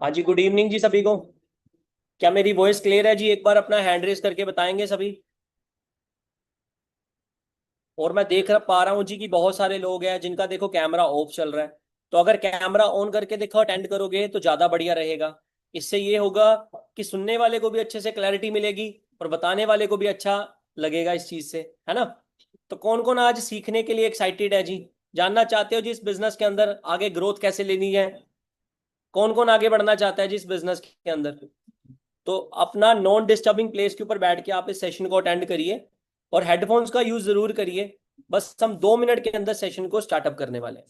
हाँ जी, good evening जी सभी को। क्या मेरी वॉइस क्लियर है जी? एक बार अपना हैंड रेस करके बताएंगे सभी। और मैं देख पा रहा हूँ जी कि बहुत सारे लोग हैं जिनका देखो कैमरा ऑफ चल रहा है। तो अगर कैमरा ऑन करके देखो अटेंड करोगे तो ज़्यादा बढ़िया रहेगा। इससे ये होगा कि सुनने वाले को भी अच्छे से क्लैरिटी मिलेगी और बताने वाले को भी अच्छा लगेगा इस चीज़ से, है ना। तो कौन कौन आज सीखने के लिए एक्साइटेड है जी? जानना चाहते हो जी इस बिजनेस के अंदर आगे ग्रोथ कैसे लेनी है? कौन कौन आगे बढ़ना चाहता है जी इस बिजनेस के अंदर? तो अपना नॉन डिस्टर्बिंग प्लेस के ऊपर बैठ के आप इस सेशन को अटेंड करिए और हेडफोन्स का यूज जरूर करिए। बस हम 2 मिनट के अंदर सेशन को स्टार्टअप करने वाले हैं।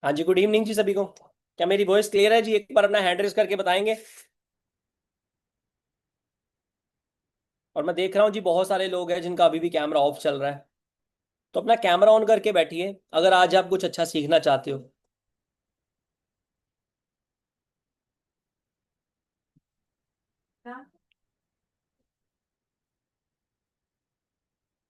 हाँ जी, गुड इवनिंग जी सभी को। क्या मेरी वॉइस क्लियर है जी? एक बार अपना हैंड रेस करके बताएंगे। और मैं देख रहा हूँ जी बहुत सारे लोग हैं जिनका अभी भी कैमरा ऑफ चल रहा है। तो अपना कैमरा ऑन करके बैठिए अगर आज आप कुछ अच्छा सीखना चाहते हो।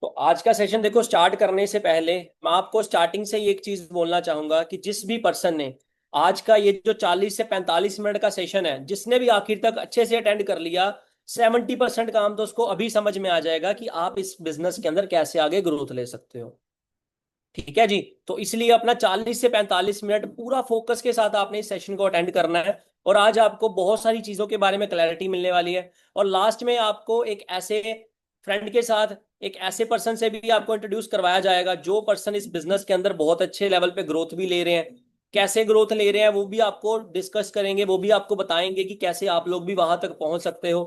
तो आज का सेशन देखो स्टार्ट करने से पहले मैं आपको स्टार्टिंग से ही एक चीज बोलना चाहूंगा कि जिस भी पर्सन ने आज का ये जो 40 से 45 मिनट का सेशन है जिसने भी आखिर तक अच्छे से अटेंड कर लिया, 70% काम तो उसको अभी समझ में आ जाएगा कि आप इस बिजनेस के अंदर कैसे आगे ग्रोथ ले सकते हो। ठीक है जी। तो इसलिए अपना 40 से 45 मिनट पूरा फोकस के साथ आपने इस सेशन को अटेंड करना है। और आज आपको बहुत सारी चीजों के बारे में क्लैरिटी मिलने वाली है। और लास्ट में आपको एक ऐसे फ्रेंड के साथ, एक ऐसे पर्सन से भी आपको इंट्रोड्यूस करवाया जाएगा जो पर्सन इस बिजनेस के अंदर बहुत अच्छे लेवल पे ग्रोथ भी ले रहे हैं। कैसे ग्रोथ ले रहे हैं वो भी आपको डिस्कस करेंगे, वो भी आपको बताएंगे कि कैसे आप लोग भी वहां तक पहुंच सकते हो।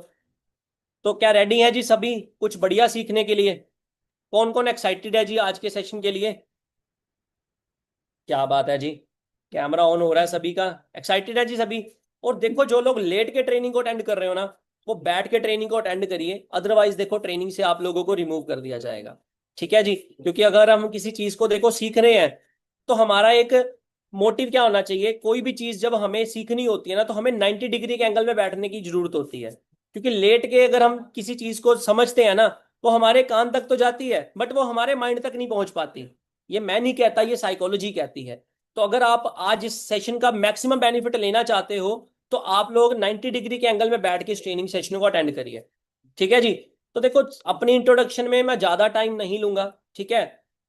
तो क्या रेडी है जी सभी कुछ बढ़िया सीखने के लिए? कौन कौन एक्साइटेड है जी आज के सेशन के लिए? क्या बात है जी। कैमरा ऑन हो रहा है सभी का। एक्साइटेड है जी सभी। और देखो जो लोग लेट के ट्रेनिंग को अटेंड कर रहे हो ना, वो बैठ के ट्रेनिंग को अटेंड करिए, अदरवाइज देखो ट्रेनिंग से आप लोगों को रिमूव कर दिया जाएगा। ठीक है जी। क्योंकि अगर हम किसी चीज को देखो सीख रहे हैं तो हमारा एक मोटिव क्या होना चाहिए? कोई भी चीज जब हमें सीखनी होती है ना तो हमें 90 डिग्री के एंगल में बैठने की जरूरत होती है। क्योंकि लेट के अगर हम किसी चीज को समझते हैं ना, वो हमारे कान तक तो जाती है बट वो हमारे माइंड तक नहीं पहुंच पाती। ये मैं नहीं कहता, ये साइकोलॉजी कहती है। तो अगर आप आज इस सेशन का मैक्सिमम बेनिफिट लेना चाहते हो तो आप लोग 90 डिग्री के एंगल में बैठ के इस ट्रेनिंग सेशन को अटेंड करिए। ठीक है जी। तो देखो अपनी इंट्रोडक्शन में मैं ज्यादा टाइम नहीं लूंगा। ठीक है।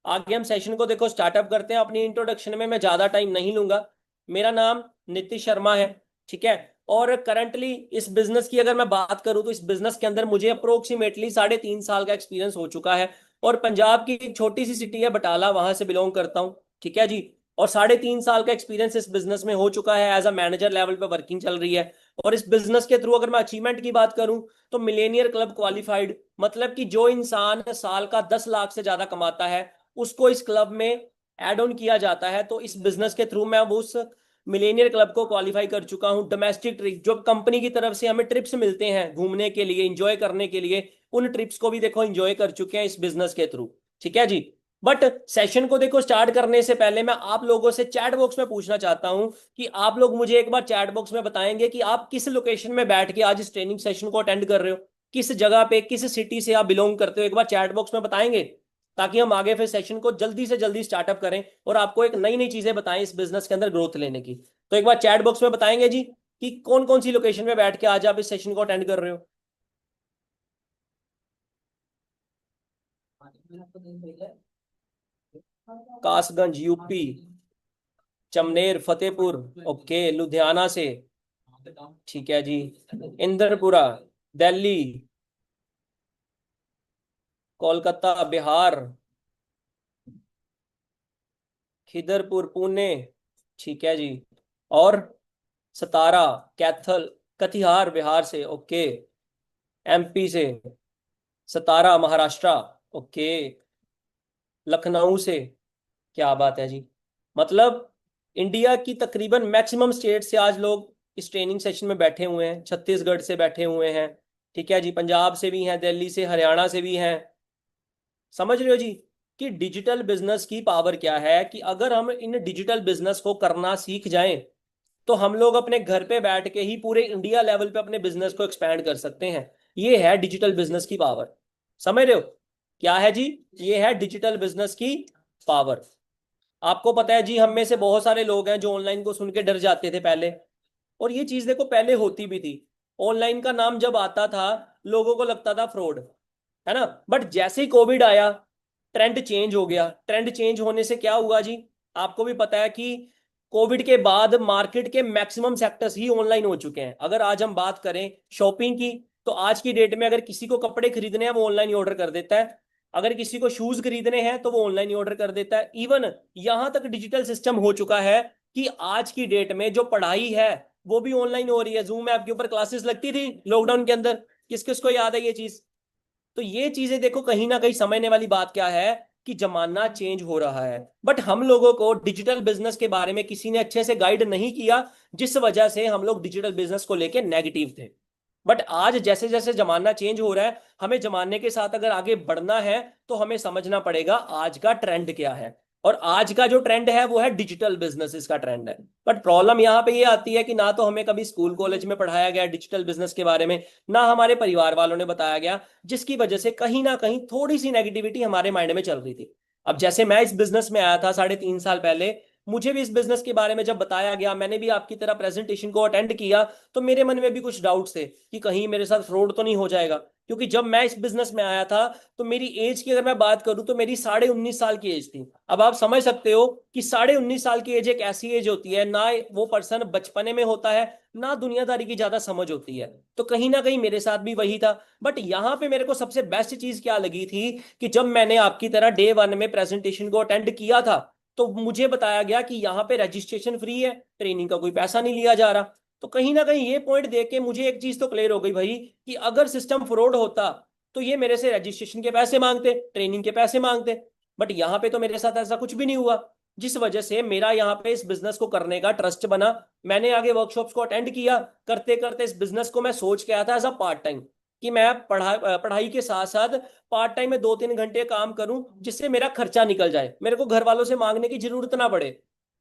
आगे हम सेशन को देखो स्टार्टअप करते हैं। अपनी इंट्रोडक्शन में मैं ज्यादा टाइम नहीं लूंगा। मेरा नाम नीतीश शर्मा है। ठीक है। और करंटली इस बिजनेस की अगर मैं बात करूं तो इस बिजनेस के अंदर मुझे अप्रोक्सीमेटली 3.5 साल का एक्सपीरियंस हो चुका है। और पंजाब की एक छोटी सी सिटी है बटाला, वहां से बिलोंग करता हूँ। ठीक है जी। और 3.5 साल का एक्सपीरियंस इस बिजनेस में हो चुका है, एज अ मैनेजर लेवल पे वर्किंग चल रही है। और इस बिजनेस के थ्रू अगर मैं अचीवमेंट की बात करूं तो मिलेनियर क्लब क्वालिफाइड, मतलब कि जो इंसान साल का 10 लाख से ज्यादा कमाता है उसको इस क्लब में एड ऑन किया जाता है। तो इस बिजनेस के थ्रू मैं अब उस मिलेनियर क्लब को क्वालिफाई कर चुका हूं। डोमेस्टिक ट्रिप जो कंपनी की तरफ से हमें ट्रिप्स मिलते हैं घूमने के लिए, इंजॉय करने के लिए, उन ट्रिप्स को भी देखो इंजॉय कर चुके हैं इस बिजनेस के थ्रू। ठीक है जी। बट सेशन को देखो स्टार्ट करने से पहले मैं आप लोगों से चैट बॉक्स में पूछना चाहता हूं कि आप लोग मुझे एक बार चैट बॉक्स में बताएंगे कि आप किस लोकेशन में बैठ के आज इस ट्रेनिंग सेशन को अटेंड कर रहे हो। किस जगह पे, किस सिटी से आप बिलोंग करते हो, एक बार चैट बॉक्स में बताएंगे ताकि हम आगे फिर सेशन को जल्दी से जल्दी स्टार्टअप करें और आपको एक नई नई चीजें बताएं इस बिजनेस के अंदर ग्रोथ लेने की। तो एक बार चैट बॉक्स में बताएंगे जी कि कौन कौन सी लोकेशन में बैठ के आज आप इस सेशन को अटेंड कर रहे हो। कासगंज यूपी, चमनेर फतेहपुर, ओके लुधियाना से। ठीक है जी। इंदरपुरा दिल्ली, कोलकाता बिहार, खिदरपुर पुणे, ठीक है जी। और सतारा, कैथल, कटिहार बिहार से, ओके। एमपी से, सतारा महाराष्ट्र, ओके। लखनऊ से, क्या बात है जी। मतलब इंडिया की तकरीबन मैक्सिमम स्टेट से आज लोग इस ट्रेनिंग सेशन में बैठे हुए हैं। छत्तीसगढ़ से बैठे हुए हैं, ठीक है जी। पंजाब से भी हैं, दिल्ली से, हरियाणा से भी हैं। समझ रहे हो जी कि डिजिटल बिजनेस की पावर क्या है, कि अगर हम इन डिजिटल बिजनेस को करना सीख जाएं तो हम लोग अपने घर पे बैठ के ही पूरे इंडिया लेवल पे अपने बिजनेस को एक्सपैंड कर सकते हैं। ये है डिजिटल बिजनेस की पावर। समझ रहे हो क्या है जी? ये है डिजिटल बिजनेस की पावर। आपको पता है जी, हम में से बहुत सारे लोग हैं जो ऑनलाइन को सुन के डर जाते थे पहले। और ये चीज देखो पहले होती भी थी। ऑनलाइन का नाम जब आता था, लोगों को लगता था फ्रॉड, है ना। बट जैसे ही कोविड आया, ट्रेंड चेंज हो गया। ट्रेंड चेंज होने से क्या हुआ जी, आपको भी पता है कि कोविड के बाद मार्केट के मैक्सिमम सेक्टर्स ही ऑनलाइन हो चुके हैं। अगर आज हम बात करें शॉपिंग की, तो आज की डेट में अगर किसी को कपड़े खरीदने हैं वो ऑनलाइन ही ऑर्डर कर देता है। अगर किसी को शूज खरीदने हैं तो वो ऑनलाइन ही ऑर्डर कर देता है। इवन यहां तक डिजिटल सिस्टम हो चुका है कि आज की डेट में जो पढ़ाई है वो भी ऑनलाइन हो रही है। जूम ऐप के ऊपर क्लासेस लगती थी लॉकडाउन के अंदर, किस किस को याद है ये चीज? तो ये चीजें देखो कहीं ना कहीं समझने वाली बात क्या है, कि जमाना चेंज हो रहा है। बट हम लोगों को डिजिटल बिजनेस के बारे में किसी ने अच्छे से गाइड नहीं किया, जिस वजह से हम लोग डिजिटल बिजनेस को लेके नेगेटिव थे। बट आज जैसे जैसे जमाना चेंज हो रहा है, हमें जमाने के साथ अगर आगे बढ़ना है तो हमें समझना पड़ेगा आज का ट्रेंड क्या है। और आज का जो ट्रेंड है वो है डिजिटल बिजनेसेस का ट्रेंड है। बट प्रॉब्लम यहाँ पे ये आती है कि ना तो हमें कभी स्कूल कॉलेज में पढ़ाया गया डिजिटल बिजनेस के बारे में, ना हमारे परिवार वालों ने बताया गया, जिसकी वजह से कहीं ना कहीं थोड़ी सी नेगेटिविटी हमारे माइंड में चल रही थी। अब जैसे मैं इस बिजनेस में आया था 3.5 साल पहले, मुझे भी इस बिजनेस के बारे में जब बताया गया, मैंने भी आपकी तरह प्रेजेंटेशन को अटेंड किया, तो मेरे मन में भी कुछ डाउट्स थे कि कहीं मेरे साथ फ्रॉड तो नहीं हो जाएगा। क्योंकि जब मैं इस बिजनेस में आया था तो मेरी एज की अगर मैं बात करूं तो मेरी 19.5 साल की एज थी। अब आप समझ सकते हो कि 19.5 साल की एज एक ऐसी एज होती है ना, वो पर्सन बचपने में होता है, ना दुनियादारी की ज्यादा समझ होती है। तो कहीं ना कहीं मेरे साथ भी वही था। बट यहाँ पे मेरे को सबसे बेस्ट चीज क्या लगी थी, कि जब मैंने आपकी तरह डे 1 में प्रेजेंटेशन को अटेंड किया था, तो मुझे बताया गया कि यहाँ पे रजिस्ट्रेशन फ्री है, ट्रेनिंग का कोई पैसा नहीं लिया जा रहा। तो कहीं ना कहीं ये पॉइंट देख के मुझे एक चीज तो क्लियर हो गई भाई, कि अगर सिस्टम फ्रॉड होता तो ये मेरे से रजिस्ट्रेशन के पैसे मांगते, ट्रेनिंग के पैसे मांगते। बट यहाँ पे तो मेरे साथ ऐसा कुछ भी नहीं हुआ, जिस वजह से मेरा यहाँ पे इस बिजनेस को करने का ट्रस्ट बना। मैंने आगे वर्कशॉप्स को अटेंड किया, करते करते इस बिजनेस को मैं सोच के आया था एज अ पार्ट टाइम, कि मैं पढ़ाई के साथ साथ पार्ट टाइम में 2-3 घंटे काम करूं, जिससे मेरा खर्चा निकल जाए, मेरे को घर वालों से मांगने की जरूरत ना पड़े,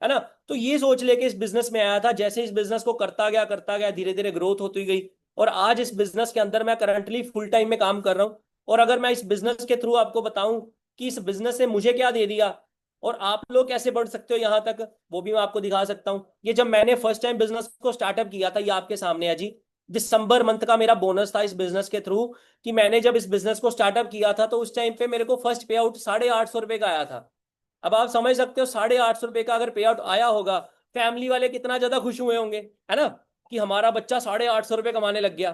है ना। तो ये सोच लेके इस बिजनेस में आया था। जैसे इस बिजनेस को करता गया धीरे धीरे ग्रोथ होती गई। और आज इस बिजनेस के अंदर मैं करंटली फुल टाइम में काम कर रहा हूँ। और अगर मैं इस बिजनेस के थ्रू आपको बताऊं कि इस बिजनेस ने मुझे क्या दे दिया और आप लोग कैसे बढ़ सकते हो यहाँ तक, वो भी मैं आपको दिखा सकता हूँ। ये जब मैंने फर्स्ट टाइम बिजनेस को स्टार्टअप किया था, ये आपके सामने है जी। दिसंबर मंथ का मेरा बोनस था इस बिजनेस के थ्रू, कि मैंने जब इस बिजनेस को स्टार्टअप किया था तो उस टाइम पे मेरे को फर्स्ट पे आउट 850 रुपये का आया था। अब आप समझ सकते हो 850 रुपये का अगर पे आउट आया होगा, फैमिली वाले कितना ज्यादा खुश हुए होंगे, है ना, कि हमारा बच्चा 850 रुपये कमाने लग गया।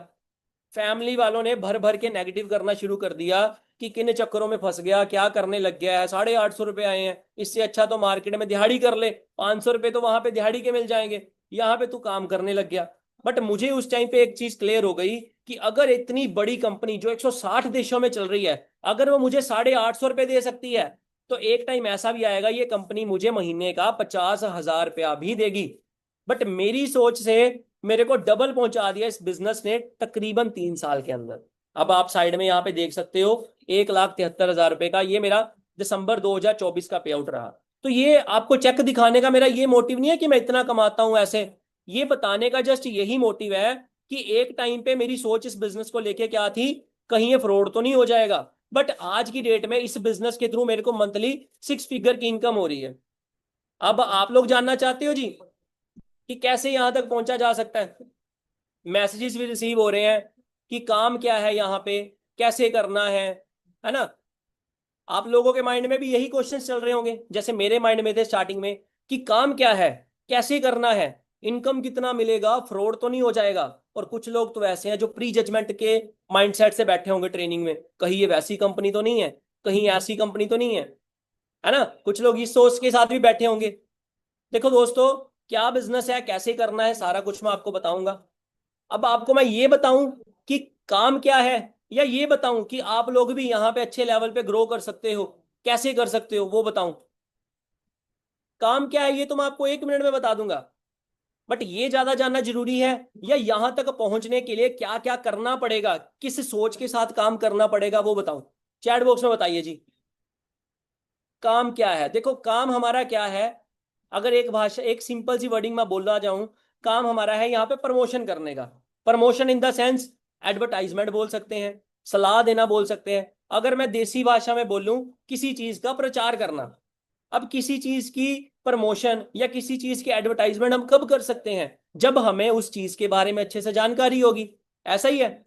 फैमिली वालों ने भर भर के नेगेटिव करना शुरू कर दिया, कि किन चक्करों में फंस गया, क्या करने लग गया है, 850 रुपये आए हैं, इससे अच्छा तो मार्केट में दिहाड़ी कर ले, 500 रुपये तो वहां पे दिहाड़ी के मिल जाएंगे, यहाँ पे तू काम करने लग गया। बट मुझे उस टाइम पे एक चीज क्लियर हो गई, कि अगर इतनी बड़ी कंपनी जो 160 देशों में चल रही है, अगर वो मुझे 850 रुपये दे सकती है, तो एक टाइम ऐसा भी आएगा ये कंपनी मुझे महीने का 50,000 रुपया भी देगी। बट मेरी सोच से मेरे को डबल पहुंचा दिया इस बिजनेस ने तकरीबन 3 साल के अंदर। अब आप साइड में यहाँ पे देख सकते हो, 1,73,000 रुपए का ये मेरा दिसंबर 2024 का पे आउट रहा। तो ये आपको चेक दिखाने का मेरा ये मोटिव नहीं है कि मैं इतना कमाता हूं ऐसे, ये बताने का जस्ट यही मोटिव है कि एक टाइम पे मेरी सोच इस बिजनेस को लेके क्या थी, कहीं ये फ्रॉड तो नहीं हो जाएगा। बट आज की डेट में इस बिजनेस के थ्रू मेरे को मंथली 6 फिगर की इनकम हो रही है। अब आप लोग जानना चाहते हो जी कि कैसे यहां तक पहुंचा जा सकता है? मैसेजेस भी रिसीव हो रहे हैं कि काम क्या है यहाँ पे, कैसे करना है ना। आप लोगों के माइंड में भी यही क्वेश्चन चल रहे होंगे जैसे मेरे माइंड में थे स्टार्टिंग में, कि काम क्या है, कैसे करना है, इनकम कितना मिलेगा, फ्रॉड तो नहीं हो जाएगा। और कुछ लोग तो ऐसे हैं जो प्री जजमेंट के माइंडसेट से बैठे होंगे ट्रेनिंग में, कहीं ये वैसी कंपनी तो नहीं है, कहीं ऐसी कंपनी तो नहीं है ना। कुछ लोग इस सोच के साथ भी बैठे होंगे। देखो दोस्तों, क्या बिजनेस है, कैसे करना है, सारा कुछ मैं आपको बताऊंगा। अब आपको मैं ये बताऊं कि काम क्या है, या ये बताऊं कि आप लोग भी यहां पे अच्छे लेवल पे ग्रो कर सकते हो, कैसे कर सकते हो वो बताऊं। काम क्या है ये तो मैं आपको 1 मिनट में बता दूंगा, बट ये ज्यादा जानना जरूरी है, या यहां तक पहुंचने के लिए क्या क्या करना पड़ेगा, किस सोच के साथ काम करना पड़ेगा वो बताऊं। चैट बॉक्स में बताइए जी, काम क्या है। देखो काम हमारा क्या है, अगर एक भाषा, एक सिंपल सी वर्डिंग में बोलना जाऊं, काम हमारा है यहाँ पे प्रमोशन करने का। Promotion in the sense advertisement बोल सकते हैं, सलाह देना बोल सकते हैं। अगर मैं देसी भाषा में बोलूं, किसी चीज का प्रचार करना। अब किसी चीज की प्रमोशन या किसी चीज की एडवर्टाइजमेंट हम कब कर सकते हैं, जब हमें उस चीज के बारे में अच्छे से जानकारी होगी। ऐसा ही है,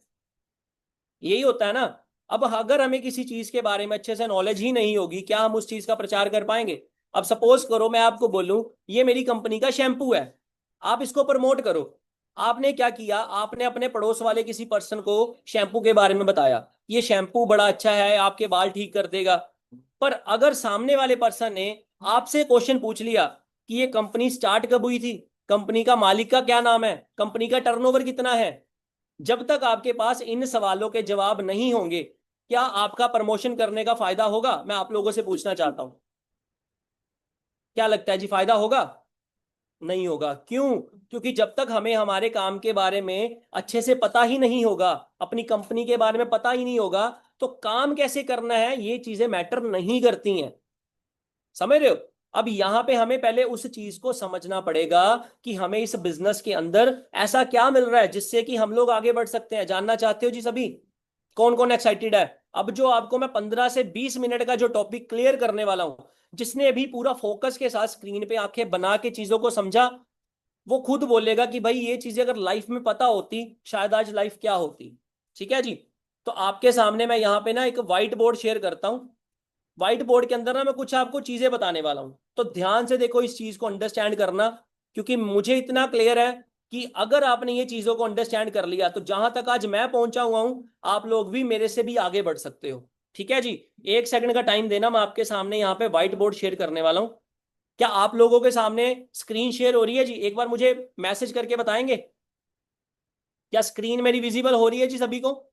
यही होता है ना। अब अगर हमें किसी चीज के बारे में अच्छे से नॉलेज ही नहीं होगी, क्या हम उस चीज का प्रचार कर पाएंगे। अब सपोज करो मैं आपको बोलूं, ये मेरी कंपनी का शैम्पू है, आप इसको प्रमोट करो। आपने क्या किया, आपने अपने पड़ोस वाले किसी पर्सन को शैम्पू के बारे में बताया, ये शैम्पू बड़ा अच्छा है, आपके बाल ठीक कर देगा। पर अगर सामने वाले पर्सन ने आपसे क्वेश्चन पूछ लिया कि ये कंपनी स्टार्ट कब हुई थी, कंपनी का मालिक का क्या नाम है, कंपनी का टर्नओवर कितना है, जब तक आपके पास इन सवालों के जवाब नहीं होंगे, क्या आपका प्रमोशन करने का फायदा होगा, मैं आप लोगों से पूछना चाहता हूं। क्या लगता है जी, फायदा होगा? नहीं होगा। क्यों? क्योंकि जब तक हमें हमारे काम के बारे में अच्छे से पता ही नहीं होगा, अपनी कंपनी के बारे में पता ही नहीं होगा, तो काम कैसे करना है ये चीजें मैटर नहीं करती हैं। समझ रहे हो? अब यहां पे हमें पहले उस चीज को समझना पड़ेगा कि हमें इस बिजनेस के अंदर ऐसा क्या मिल रहा है जिससे कि हम लोग आगे बढ़ सकते हैं। जानना चाहते हो जी सभी? कौन कौन एक्साइटेड है? अब जो आपको मैं 15 से 20 मिनट का जो टॉपिक क्लियर करने वाला हूं, जिसने भी पूरा फोकस के साथ स्क्रीन पे आंखें बना के चीजों को समझा, वो खुद बोलेगा कि भाई ये चीजें अगर लाइफ में पता होती, शायद आज लाइफ क्या होती। ठीक है जी। तो आपके सामने मैं यहाँ पे ना एक व्हाइट बोर्ड शेयर करता हूँ। व्हाइट बोर्ड के अंदर ना मैं कुछ आपको चीजें बताने वाला हूं, तो ध्यान से देखो, इस चीज को अंडरस्टैंड करना। क्योंकि मुझे इतना क्लियर है कि अगर आपने ये चीजों को अंडरस्टैंड कर लिया, तो जहां तक आज मैं पहुंचा हुआ हूं, आप लोग भी मेरे से भी आगे बढ़ सकते हो। ठीक है जी। 1 सेकंड का टाइम देना, मैं आपके सामने यहाँ पे व्हाइट बोर्ड शेयर करने वाला हूँ। क्या आप लोगों के सामने स्क्रीन शेयर हो रही है जी? एक बार मुझे मैसेज करके बताएंगे, क्या स्क्रीन मेरी विजिबल हो रही है जी सभी को?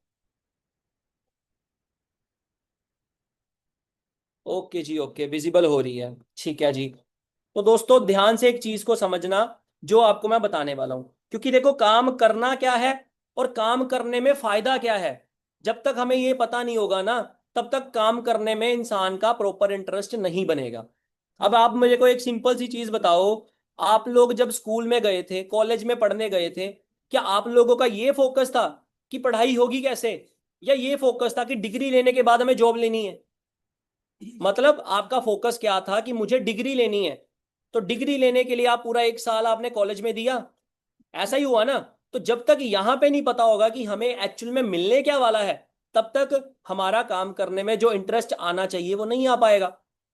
ओके जी, ओके, विजिबल हो रही है, ठीक है जी। तो दोस्तों ध्यान से एक चीज को समझना, जो आपको मैं बताने वाला हूं। क्योंकि देखो, काम करना क्या है और काम करने में फायदा क्या है, जब तक हमें ये पता नहीं होगा ना, तब तक काम करने में इंसान का प्रॉपर इंटरेस्ट नहीं बनेगा। अब आप मुझे को एक सिंपल सी चीज बताओ, आप लोग जब स्कूल में गए थे, कॉलेज में पढ़ने गए थे, क्या आप लोगों का ये फोकस था कि पढ़ाई होगी कैसे, या ये फोकस था कि डिग्री लेने के बाद हमें जॉब लेनी है? मतलब आपका फोकस क्या था कि मुझे डिग्री लेनी है, तो डिग्री लेने के लिए आप पूरा 1 साल आपने कॉलेज में दिया। ऐसा ही हुआ ना। तो जब तक यहां पे नहीं पता होगा कि हमें एक्चुअल में मिलने क्या वाला है, तब तक हमारा काम करने में जो इंटरेस्ट आना चाहिए वो नहीं आ पाएगा।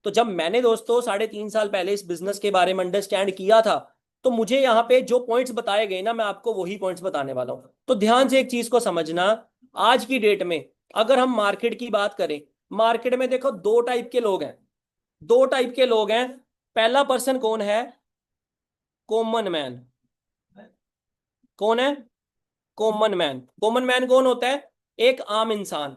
तो जब मैंने दोस्तों 3.5 साल पहले इस बिजनेस के बारे में अंडरस्टैंड किया था, तो मुझे यहाँ पे जो पॉइंट्स बताए गए ना, मैं आपको वही पॉइंट्स बताने वाला हूँ। तो ध्यान से एक चीज को समझना, आज की डेट में अगर हम मार्केट की बात करें, मार्केट में देखो दो टाइप के लोग हैं। दो टाइप के लोग हैं। पहला पर्सन कौन है? Common man. कौन है? Common man. कॉमन मैन कौन होता है? एक आम इंसान,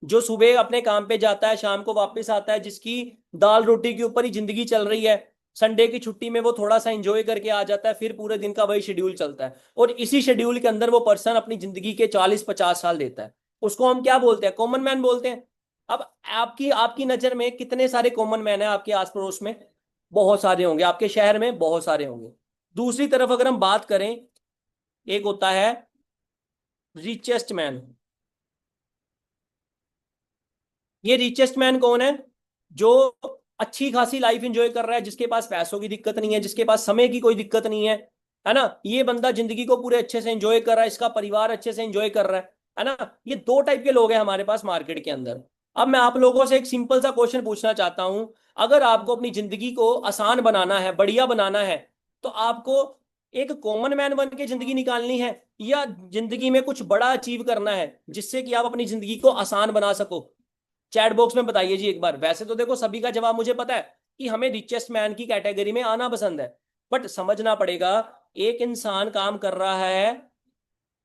जो सुबह अपने काम पे जाता है, शाम को वापस आता है, जिसकी दाल रोटी के ऊपर ही जिंदगी चल रही है। संडे की छुट्टी में वो थोड़ा सा एंजॉय करके आ जाता है, फिर पूरे दिन का वही शेड्यूल चलता है, और इसी शेड्यूल के अंदर वो पर्सन अपनी जिंदगी के 40-50 साल देता है। उसको हम क्या बोलते हैं? कॉमन मैन बोलते हैं। अब आपकी आपकी नजर में कितने सारे कॉमन मैन है आपके आस पड़ोस में? बहुत सारे होंगे, आपके शहर में बहुत सारे होंगे। दूसरी तरफ अगर हम बात करें, एक होता है रिचेस्ट मैन। ये रिचेस्ट मैन कौन है? जो अच्छी खासी लाइफ एंजॉय कर रहा है, जिसके पास पैसों की दिक्कत नहीं है, जिसके पास समय की कोई दिक्कत नहीं है ना। ये बंदा जिंदगी को पूरे अच्छे से एंजॉय कर रहा है, इसका परिवार अच्छे से एंजॉय कर रहा है ना। ये दो टाइप के लोग हैं हमारे पास मार्केट के अंदर। अब मैं आप लोगों से एक सिंपल सा क्वेश्चन पूछना चाहता हूं, अगर आपको अपनी जिंदगी को आसान बनाना है, बढ़िया बनाना है, तो आपको एक कॉमन मैन बन के जिंदगी निकालनी है, या जिंदगी में कुछ बड़ा अचीव करना है जिससे कि आप अपनी जिंदगी को आसान बना सको? चैट बॉक्स में बताइए जी एक बार। वैसे तो देखो सभी का जवाब मुझे पता है कि हमें रिचेस्ट मैन की कैटेगरी में आना पसंद है, बट समझना पड़ेगा एक इंसान काम कर रहा है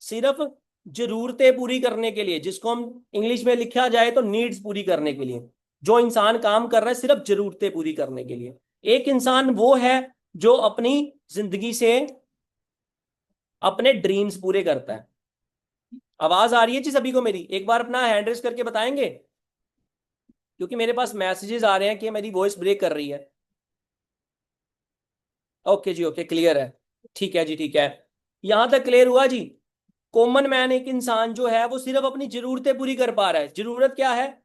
सिर्फ जरूरतें पूरी करने के लिए, जिसको हम इंग्लिश में लिखा जाए तो नीड्स पूरी करने के लिए। जो इंसान काम कर रहा है सिर्फ जरूरतें पूरी करने के लिए। एक इंसान वो है जो अपनी जिंदगी से अपने ड्रीम्स पूरे करता है। आवाज आ रही है जी सभी को मेरी? एक बार अपना हैंड रेस करके बताएंगे, क्योंकि मेरे पास मैसेजेस आ रहे हैं कि मेरी वॉइस ब्रेक कर रही है। ओके जी, ओके, क्लियर है। ठीक है जी, ठीक है। यहां तक क्लियर हुआ जी? कॉमन मैन एक इंसान जो है वो सिर्फ अपनी जरूरतें पूरी कर पा रहा है। जरूरत क्या है?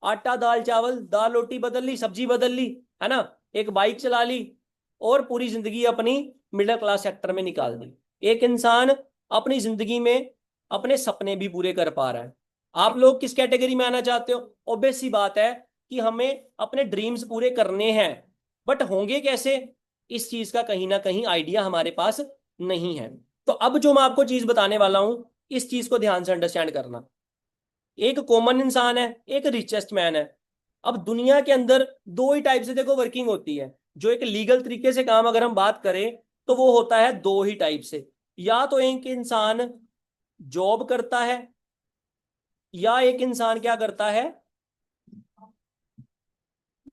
आटा दाल चावल, दाल रोटी बदल ली, सब्जी बदल ली, है ना, एक बाइक चला ली, और पूरी जिंदगी अपनी मिडिल क्लास सेक्टर में निकाल दी। एक इंसान अपनी जिंदगी में अपने सपने भी पूरे कर पा रहा है। आप लोग किस कैटेगरी में आना चाहते हो? ऑब्वियस सी बात है कि हमें अपने ड्रीम्स पूरे करने हैं, बट होंगे कैसे? इस चीज का कहीं ना कहीं आइडिया हमारे पास नहीं है। तो अब जो मैं आपको चीज बताने वाला हूं, इस चीज को ध्यान से अंडरस्टैंड करना। एक कॉमन इंसान है, एक रिचेस्ट मैन है। अब दुनिया के अंदर दो ही टाइप से देखो वर्किंग होती है। जो एक लीगल तरीके से काम अगर हम बात करें तो वो होता है दो ही टाइप से। या तो एक इंसान जॉब करता है, या एक इंसान क्या करता है,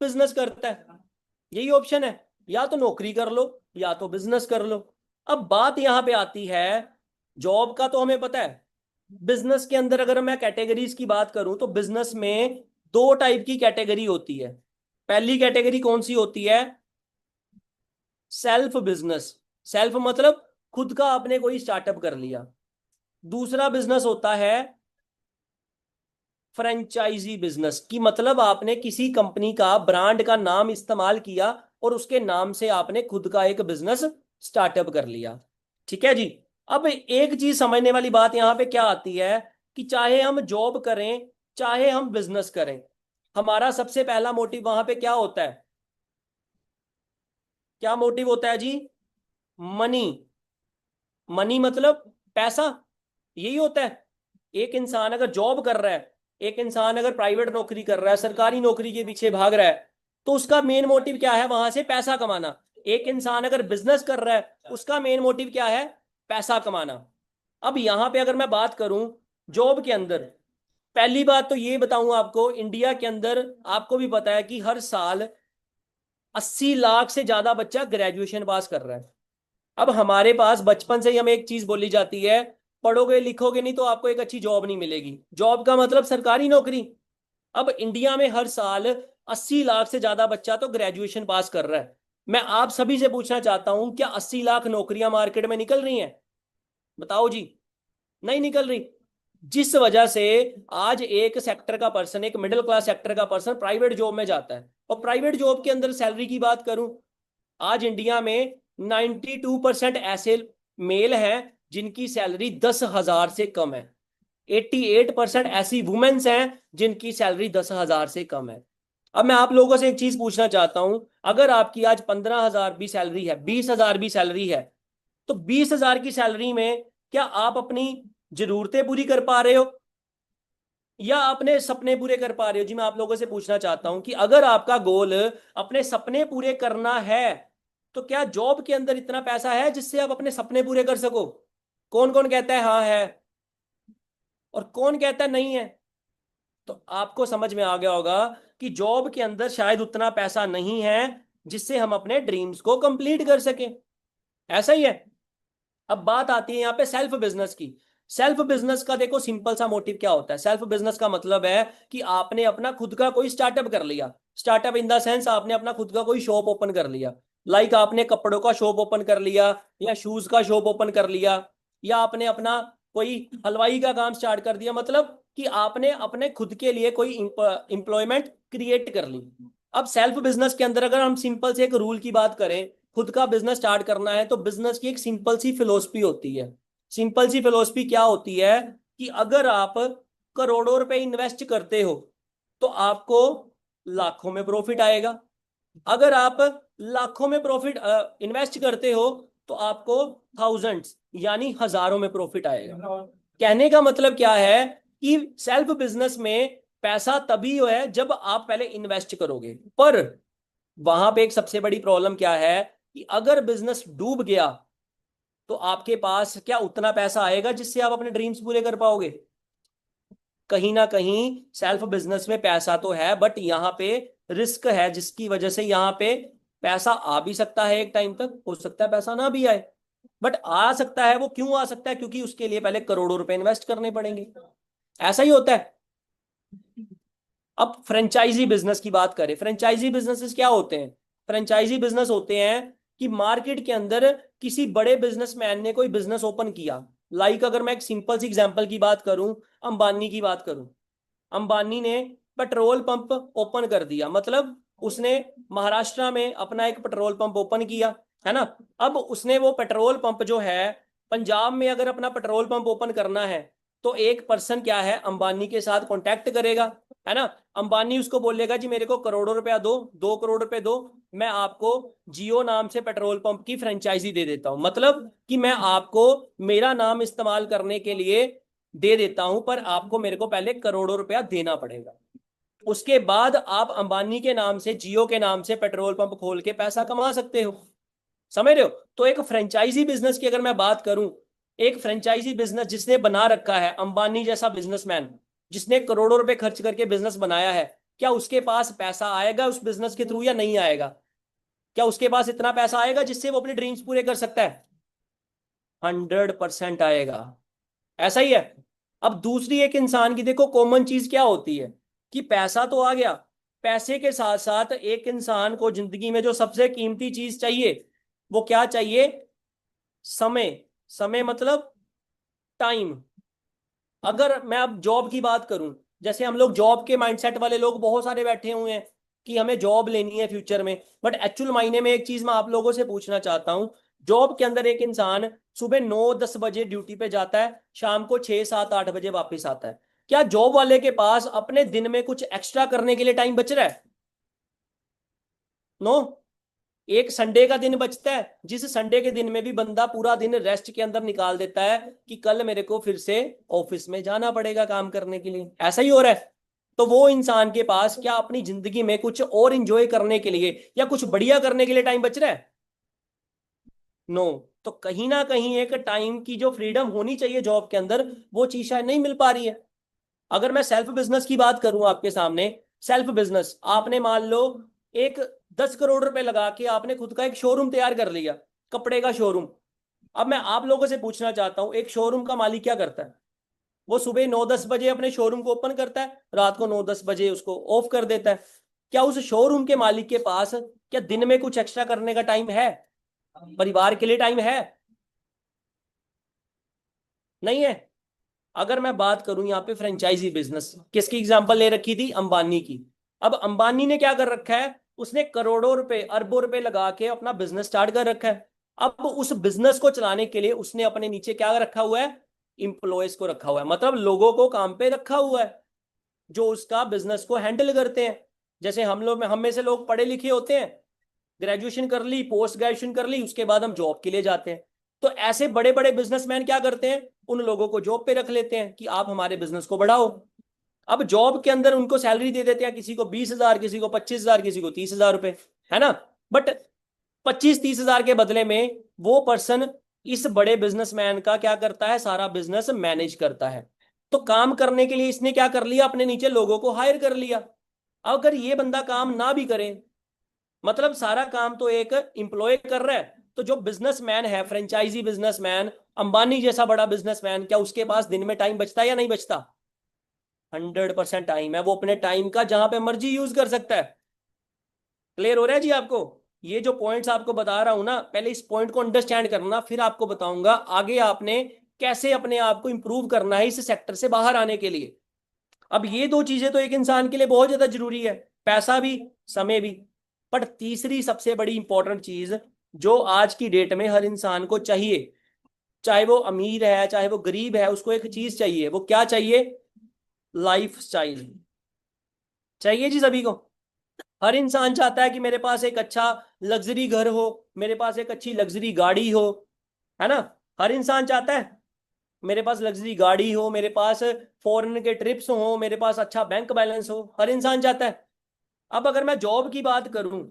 बिजनेस करता है। यही ऑप्शन है, या तो नौकरी कर लो या तो बिजनेस कर लो। अब बात यहां पे आती है, जॉब का तो हमें पता है। बिजनेस के अंदर अगर मैं कैटेगरीज की बात करूं तो बिजनेस में दो टाइप की कैटेगरी होती है। पहली कैटेगरी कौन सी होती है? Self business. सेल्फ मतलब खुद का आपने कोई स्टार्टअप कर लिया। दूसरा बिजनेस होता है फ्रेंचाइजी बिजनेस, की मतलब आपने किसी कंपनी का ब्रांड का नाम इस्तेमाल किया और उसके नाम से आपने खुद का एक बिजनेस स्टार्टअप कर लिया। ठीक है जी। अब एक चीज समझने वाली बात यहां पे क्या आती है कि चाहे हम जॉब करें चाहे हम बिजनेस करें, हमारा सबसे पहला मोटिव वहां पे क्या होता है? क्या मोटिव होता है जी? मनी। मनी मतलब पैसा, यही होता है। एक इंसान अगर जॉब कर रहा है, एक इंसान अगर प्राइवेट नौकरी कर रहा है, सरकारी नौकरी के पीछे भाग रहा है, तो उसका मेन मोटिव क्या है? वहां से पैसा कमाना। एक इंसान अगर बिजनेस कर रहा है, उसका मेन मोटिव क्या है? पैसा कमाना। अब यहां पे अगर मैं बात करूं जॉब के अंदर, पहली बात तो ये बताऊं आपको, इंडिया के अंदर आपको भी पता है कि हर साल 80 लाख से ज्यादा बच्चा ग्रेजुएशन पास कर रहा है। अब हमारे पास बचपन से ही हमें एक चीज बोली जाती है, पढ़ोगे लिखोगे नहीं तो आपको एक अच्छी जॉब नहीं मिलेगी। जॉब का मतलब सरकारी नौकरी। अब इंडिया में हर साल 80 लाख से ज्यादा बच्चा तो ग्रेजुएशन पास कर रहा है। मैं आप सभी से पूछना चाहता हूं, क्या 80 लाख नौकरियां मार्केट में निकल रही हैं? बताओ जी। नहीं निकल रही। जिस वजह से आज एक सेक्टर का पर्सन, एक मिडिल क्लास सेक्टर का पर्सन प्राइवेट जॉब में जाता है, और प्राइवेट जॉब के अंदर सैलरी की बात करूं, आज इंडिया में 92% ऐसे मेल हैं जिनकी सैलरी 10,000 से कम है। 88% ऐसी वुमेन्स हैं जिनकी सैलरी 10,000 से कम है। अब मैं आप लोगों से एक चीज पूछना चाहता हूं, अगर आपकी आज 15,000 भी सैलरी है, 20,000 भी सैलरी है, तो 20,000 की सैलरी में क्या आप अपनी जरूरतें पूरी कर पा रहे हो या अपने सपने पूरे कर पा रहे हो? जी मैं आप लोगों से पूछना चाहता हूं कि अगर आपका गोल अपने सपने पूरे करना है, तो क्या जॉब के अंदर इतना पैसा है जिससे आप अपने सपने पूरे कर सको? कौन कौन कहता है हाँ है, और कौन कहता है नहीं है? तो आपको समझ में आ गया होगा कि जॉब के अंदर शायद उतना पैसा नहीं है जिससे हम अपने ड्रीम्स को कंप्लीट कर सकें। ऐसा ही है। अब बात आती है यहाँ पे सेल्फ बिजनेस की। सेल्फ बिजनेस का देखो सिंपल सा मोटिव क्या होता है। सेल्फ बिजनेस का मतलब है कि आपने अपना खुद का कोई स्टार्टअप कर लिया। स्टार्टअप इन द सेंस आपने अपना खुद का कोई शॉप ओपन कर लिया। लाइक आपने कपड़ों का शॉप ओपन कर लिया, या शूज का शॉप ओपन कर लिया, या आपने अपना कोई हलवाई का काम स्टार्ट कर दिया। मतलब कि आपने अपने खुद के लिए कोई इंप्लॉयमेंट क्रिएट कर ली। अब सेल्फ बिजनेस के अंदर अगर हम सिंपल से एक रूल की बात करें, खुद का बिजनेस स्टार्ट करना है तो बिजनेस की एक सिंपल सी फिलोसफी होती है। सिंपल सी फिलोसफी क्या होती है कि अगर आप करोड़ों रुपए इन्वेस्ट करते हो तो आपको लाखों में प्रॉफिट आएगा। अगर आप लाखों में प्रॉफिट इन्वेस्ट करते हो तो आपको थाउजेंड्स यानी हजारों में प्रॉफिट आएगा। कहने का मतलब क्या है कि सेल्फ बिजनेस में पैसा तभी है जब आप पहले इन्वेस्ट करोगे, पर वहां पे एक सबसे बड़ी प्रॉब्लम क्या है कि अगर बिजनेस डूब गया तो आपके पास क्या उतना पैसा आएगा जिससे आप अपने ड्रीम्स पूरे कर पाओगे? कहीं ना कहीं सेल्फ बिजनेस में पैसा तो है, बट यहाँ पे रिस्क है, जिसकी वजह से यहाँ पे पैसा आ भी सकता है, एक टाइम तक हो सकता है पैसा ना भी आए, बट आ सकता है। वो क्यों आ सकता है? क्योंकि उसके लिए पहले करोड़ों रुपए इन्वेस्ट करने पड़ेंगे। ऐसा ही होता है। अब फ्रेंचाइजी बिजनेस की बात करें, फ्रेंचाइजी बिजनेसेस क्या होते हैं? फ्रेंचाइजी बिजनेस होते हैं कि मार्केट के अंदर किसी बड़े बिजनेसमैन ने कोई बिजनेस ओपन किया। लाइक अगर मैं एक सिंपल सी एग्जांपल की बात करूं, अंबानी की बात करूं। अंबानी ने पेट्रोल पंप ओपन कर दिया, मतलब उसने महाराष्ट्र में अपना एक पेट्रोल पंप ओपन किया, है ना। अब उसने वो पेट्रोल पंप जो है, पंजाब में अगर अपना पेट्रोल पंप ओपन करना है तो एक पर्सन क्या है, अंबानी के साथ कांटेक्ट करेगा, है ना। अंबानी उसको बोलेगा जी मेरे को करोड़ों रुपया दो, 2 करोड़ रुपए दो, मैं आपको जियो नाम से पेट्रोल पंप की फ्रेंचाइजी दे देता हूं। मतलब कि मैं आपको मेरा नाम इस्तेमाल करने के लिए दे देता हूं, पर आपको मेरे को पहले करोड़ों रुपया देना पड़ेगा। उसके बाद आप अंबानी के नाम से, जियो के नाम से पेट्रोल पंप खोल के पैसा कमा सकते हो। समझ रहे हो? तो एक फ्रेंचाइजी बिजनेस की अगर मैं बात करूं, एक फ्रेंचाइजी बिजनेस जिसने बना रखा है, अंबानी जैसा बिजनेसमैन जिसने करोड़ों रुपए खर्च करके बिजनेस बनाया है, क्या उसके पास पैसा आएगा उस बिजनेस के थ्रू या नहीं आएगा? क्या उसके पास इतना पैसा आएगा जिससे वो अपने ड्रीम्स पूरे कर सकता है? 100% आएगा। ऐसा ही है। अब दूसरी एक इंसान की देखो कॉमन चीज क्या होती है कि पैसा तो आ गया, पैसे के साथ साथ एक इंसान को जिंदगी में जो सबसे कीमती चीज चाहिए वो क्या चाहिए? समय। समय मतलब टाइम। अगर मैं अब जॉब की बात करूं, जैसे हम लोग जॉब के माइंडसेट वाले लोग बहुत सारे बैठे हुए हैं कि हमें जॉब लेनी है फ्यूचर में, बट एक्चुअल मायने में एक चीज मैं आप लोगों से पूछना चाहता हूं। जॉब के अंदर एक इंसान सुबह 9-10 बजे ड्यूटी पे जाता है, शाम को 6-7-8 बजे वापस आता है। क्या जॉब वाले के पास अपने दिन में कुछ एक्स्ट्रा करने के लिए टाइम बच रहा है? नो। एक संडे का दिन बचता है, जिस संडे के दिन में भी बंदा पूरा दिन रेस्ट के अंदर निकाल देता है कि कल मेरे को फिर से ऑफिस में जाना पड़ेगा काम करने के लिए। ऐसा ही हो रहा है। तो वो इंसान के पास क्या अपनी जिंदगी में कुछ और इंजॉय करने के लिए या कुछ बढ़िया करने के लिए टाइम बच रहा है? नो। तो कहीं ना कहीं एक टाइम की जो फ्रीडम होनी चाहिए जॉब के अंदर, वो चीज शायद नहीं मिल पा रही है। अगर मैं सेल्फ बिजनेस की बात करूं आपके सामने, सेल्फ बिजनेस आपने मान लो एक 10 करोड़ रुपए लगा के आपने खुद का एक शोरूम तैयार कर लिया, कपड़े का शोरूम। अब मैं आप लोगों से पूछना चाहता हूं, एक शोरूम का मालिक क्या करता है? वो सुबह 9-10 बजे अपने शोरूम को ओपन करता है, रात को 9-10 बजे उसको ऑफ कर देता है। क्या उस शोरूम के मालिक के पास क्या दिन में कुछ एक्स्ट्रा करने का टाइम है? परिवार के लिए टाइम है? नहीं है। अगर मैं बात करूं यहाँ पे फ्रेंचाइजी बिजनेस, किसकी एग्जांपल ले रखी थी? अंबानी की। अब अंबानी ने क्या कर रखा है? उसने करोड़ों रुपए, अरबों रुपए लगा के अपना बिजनेस स्टार्ट कर रखा है। अब उस बिजनेस को चलाने के लिए उसने अपने नीचे क्या रखा हुआ है? इंप्लॉयज को रखा हुआ है, मतलब लोगों को काम पे रखा हुआ है जो उसका बिजनेस को हैंडल करते हैं। जैसे हम में से लोग पढ़े लिखे होते हैं, ग्रेजुएशन कर ली, पोस्ट ग्रेजुएशन कर ली, उसके बाद हम जॉब के लिए जाते हैं। तो ऐसे बड़े बड़े बिजनेसमैन क्या करते हैं? उन लोगों को जॉब पे रख लेते हैं कि आप हमारे बिजनेस को बढ़ाओ। अब जॉब के अंदर उनको सैलरी दे देते हैं, किसी को 20,000, किसी को 25,000, किसी को 30,000 रुपए, है ना। बट 25-30 हजार के बदले में वो पर्सन इस बड़े बिजनेसमैन का क्या करता है? सारा बिजनेस मैनेज करता है। तो काम करने के लिए इसने क्या कर लिया? अपने नीचे लोगों को हायर कर लिया। अगर ये बंदा काम ना भी करे, मतलब सारा काम तो एक इंप्लॉय कर रहा है, तो जो बिजनेसमैन है, फ्रेंचाइजी बिजनेसमैन, अंबानी जैसा बड़ा बिजनेसमैन, क्या उसके पास दिन में टाइम बचता है या नहीं बचता? 100% टाइम है। वो अपने टाइम का जहां पे मर्जी यूज कर सकता है। क्लियर हो रहा है जी आपको? ये जो पॉइंट्स आपको बता रहा हूं ना, पहले इस पॉइंट को अंडरस्टैंड करना, फिर आपको बताऊंगा आगे आपने कैसे अपने आप को इंप्रूव करना है इस सेक्टर से बाहर आने के लिए। अब ये दो चीजें तो एक इंसान के लिए बहुत ज्यादा जरूरी है, पैसा भी, समय भी। पर तीसरी सबसे बड़ी इंपॉर्टेंट चीज जो आज की डेट में हर इंसान को चाहिए, चाहे वो अमीर है चाहे वो गरीब है, उसको एक चीज चाहिए। वो क्या चाहिए? लाइफ स्टाइल चाहिए जी सभी को। हर इंसान चाहता है कि मेरे पास एक अच्छा लग्जरी घर हो, मेरे पास एक अच्छी लग्जरी गाड़ी हो, है ना। हर इंसान चाहता है मेरे पास लग्जरी गाड़ी हो, मेरे पास फॉरेन के ट्रिप्स हो, मेरे पास अच्छा बैंक बैलेंस हो, हर इंसान चाहता है। अब अगर मैं जॉब की बात करूं,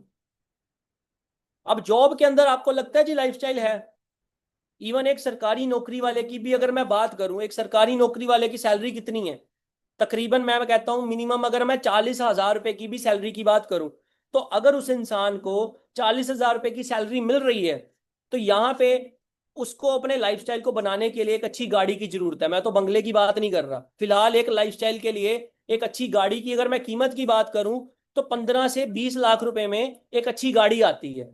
अब जॉब के अंदर आपको लगता है जी लाइफस्टाइल है? इवन एक सरकारी नौकरी वाले की भी अगर मैं बात करूं, एक सरकारी नौकरी वाले की सैलरी कितनी है? तकरीबन मैं कहता हूं मिनिमम, अगर मैं 40,000 रुपए की भी सैलरी की बात करूं, तो अगर उस इंसान को 40,000 रुपए की सैलरी मिल रही है, तो यहाँ पे उसको अपने लाइफस्टाइल को बनाने के लिए एक अच्छी गाड़ी की जरूरत है। मैं तो बंगले की बात नहीं कर रहा, फिलहाल एक लाइफस्टाइल के लिए एक अच्छी गाड़ी की अगर मैं कीमत की बात करूं, तो 15 से 20 लाख रुपए में एक अच्छी गाड़ी आती है।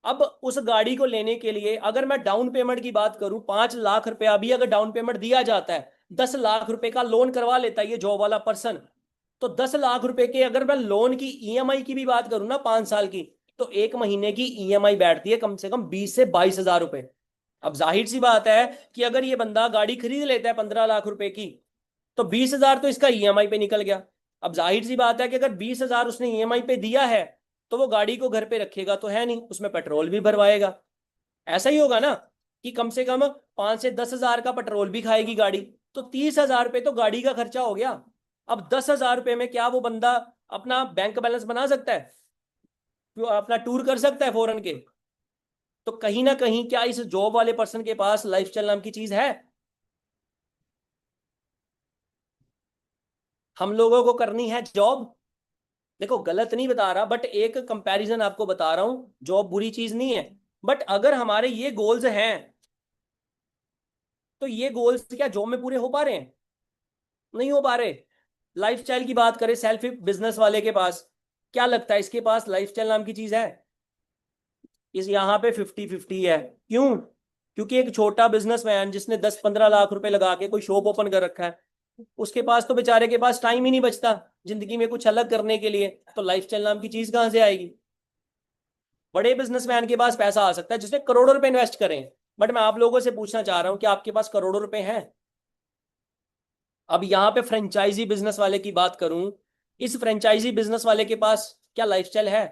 अब उस गाड़ी को लेने के लिए अगर मैं डाउन पेमेंट की बात करूं, 5 लाख रुपया भी अगर डाउन पेमेंट दिया जाता है, 10 लाख रुपए का लोन करवा लेता है ये जॉब वाला पर्सन, तो 10 लाख रुपए के अगर मैं लोन की ईएमआई की भी बात करूं ना, 5 साल की, तो एक महीने की ईएमआई बैठती है कम से कम 20 से 22 हजार रुपए। अब जाहिर सी बात है कि अगर ये बंदा गाड़ी खरीद लेता है 15 लाख रुपए की, तो 20 हजार तो इसका ईएमआई पे निकल गया। अब जाहिर सी बात है कि अगर 20 हजार उसने ईएमआई पे दिया है, तो वो गाड़ी को घर पे रखेगा तो है नहीं, उसमें पेट्रोल भी भरवाएगा। ऐसा ही होगा ना कि कम से कम 5 से 10 हजार का पेट्रोल भी खाएगी गाड़ी, तो 30 हजार रुपये तो गाड़ी का खर्चा हो गया। अब 10 हजार रुपये में क्या वो बंदा अपना बैंक बैलेंस बना सकता है? वो अपना टूर कर सकता है फॉरेन के? तो कहीं ना कहीं क्या इस जॉब वाले पर्सन के पास लाइफस्टाइल नाम की चीज है? हम लोगों को करनी है जॉब। देखो गलत नहीं बता रहा, बट एक कंपैरिजन आपको बता रहा हूं, जॉब बुरी चीज नहीं है। बट अगर हमारे ये गोल्स हैं, तो ये गोल्स क्या जॉब में पूरे हो पा रहे हैं? नहीं हो पा रहे। लाइफस्टाइल की बात करें सेल्फ बिजनेस वाले के पास, क्या लगता है इसके पास लाइफस्टाइल नाम की चीज है? इस यहाँ पे 50-50 है। क्यों? क्योंकि एक छोटा बिजनेसमैन जिसने 10-15 लाख रुपए लगा के कोई शॉप ओपन कर रखा है, उसके पास तो बेचारे के पास टाइम ही नहीं बचता जिंदगी में कुछ अलग करने के लिए, तो लाइफस्टाइल नाम की चीज कहां से आएगी? बड़े बिजनेसमैन के पास पैसा आ सकता है जिसने करोड़ों रुपए इन्वेस्ट करें। बट मैं आप लोगों से पूछना चाह रहा हूं कि आपके पास करोड़ों रुपए हैं? अब यहाँ पे फ्रेंचाइजी बिजनेस वाले की बात करूं, इस फ्रेंचाइजी बिजनेस वाले के पास क्या लाइफस्टाइल है?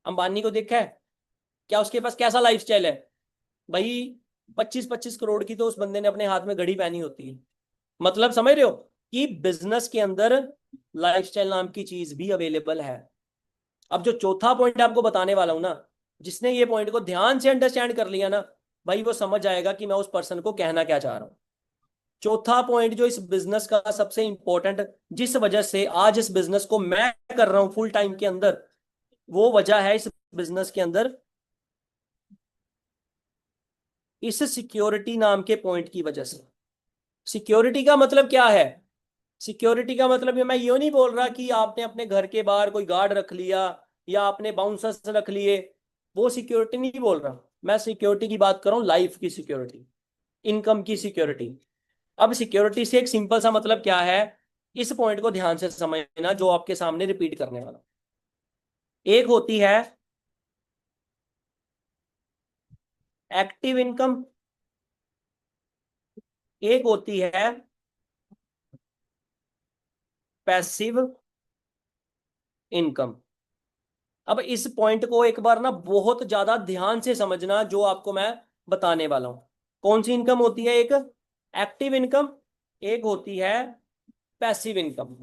अंबानी को देखा है? क्या उसके पास कैसा लाइफस्टाइल है? भाई 25-25 करोड़ की तो उस बंदे ने अपने हाथ में घड़ी पहनी होती है। मतलब समझ रहे हो कि बिजनेस के अंदर लाइफस्टाइल नाम की चीज भी अवेलेबल है। अब जो चौथा पॉइंट आपको बताने वाला हूं ना, जिसने ये पॉइंट को ध्यान से अंडरस्टैंड कर लिया ना, भाई वो समझ जाएगा कि मैं उस पर्सन को कहना क्या चाह रहा हूं। चौथा पॉइंट जो इस बिजनेस का सबसे इंपॉर्टेंट, जिस वजह से आज इस बिजनेस को मैं कर रहा हूं फुल टाइम के अंदर, वो वजह है इस बिजनेस के अंदर इस सिक्योरिटी नाम के पॉइंट की वजह से। सिक्योरिटी का मतलब क्या है? सिक्योरिटी का मतलब ये मैं ये नहीं बोल रहा कि आपने अपने घर के बाहर कोई गार्ड रख लिया या आपने बाउंसर्स रख लिए, वो सिक्योरिटी नहीं बोल रहा। मैं सिक्योरिटी की बात कर रहा हूँ, लाइफ की सिक्योरिटी, इनकम की सिक्योरिटी। अब सिक्योरिटी से एक सिंपल सा मतलब क्या है, इस पॉइंट को ध्यान से समझना जो आपके सामने रिपीट करने वाला। एक होती है एक्टिव इनकम, एक होती है पैसिव इनकम। अब इस पॉइंट को एक बार ना बहुत ज्यादा ध्यान से समझना जो आपको मैं बताने वाला हूं। कौन सी इनकम होती है? एक एक्टिव इनकम, एक होती है पैसिव इनकम।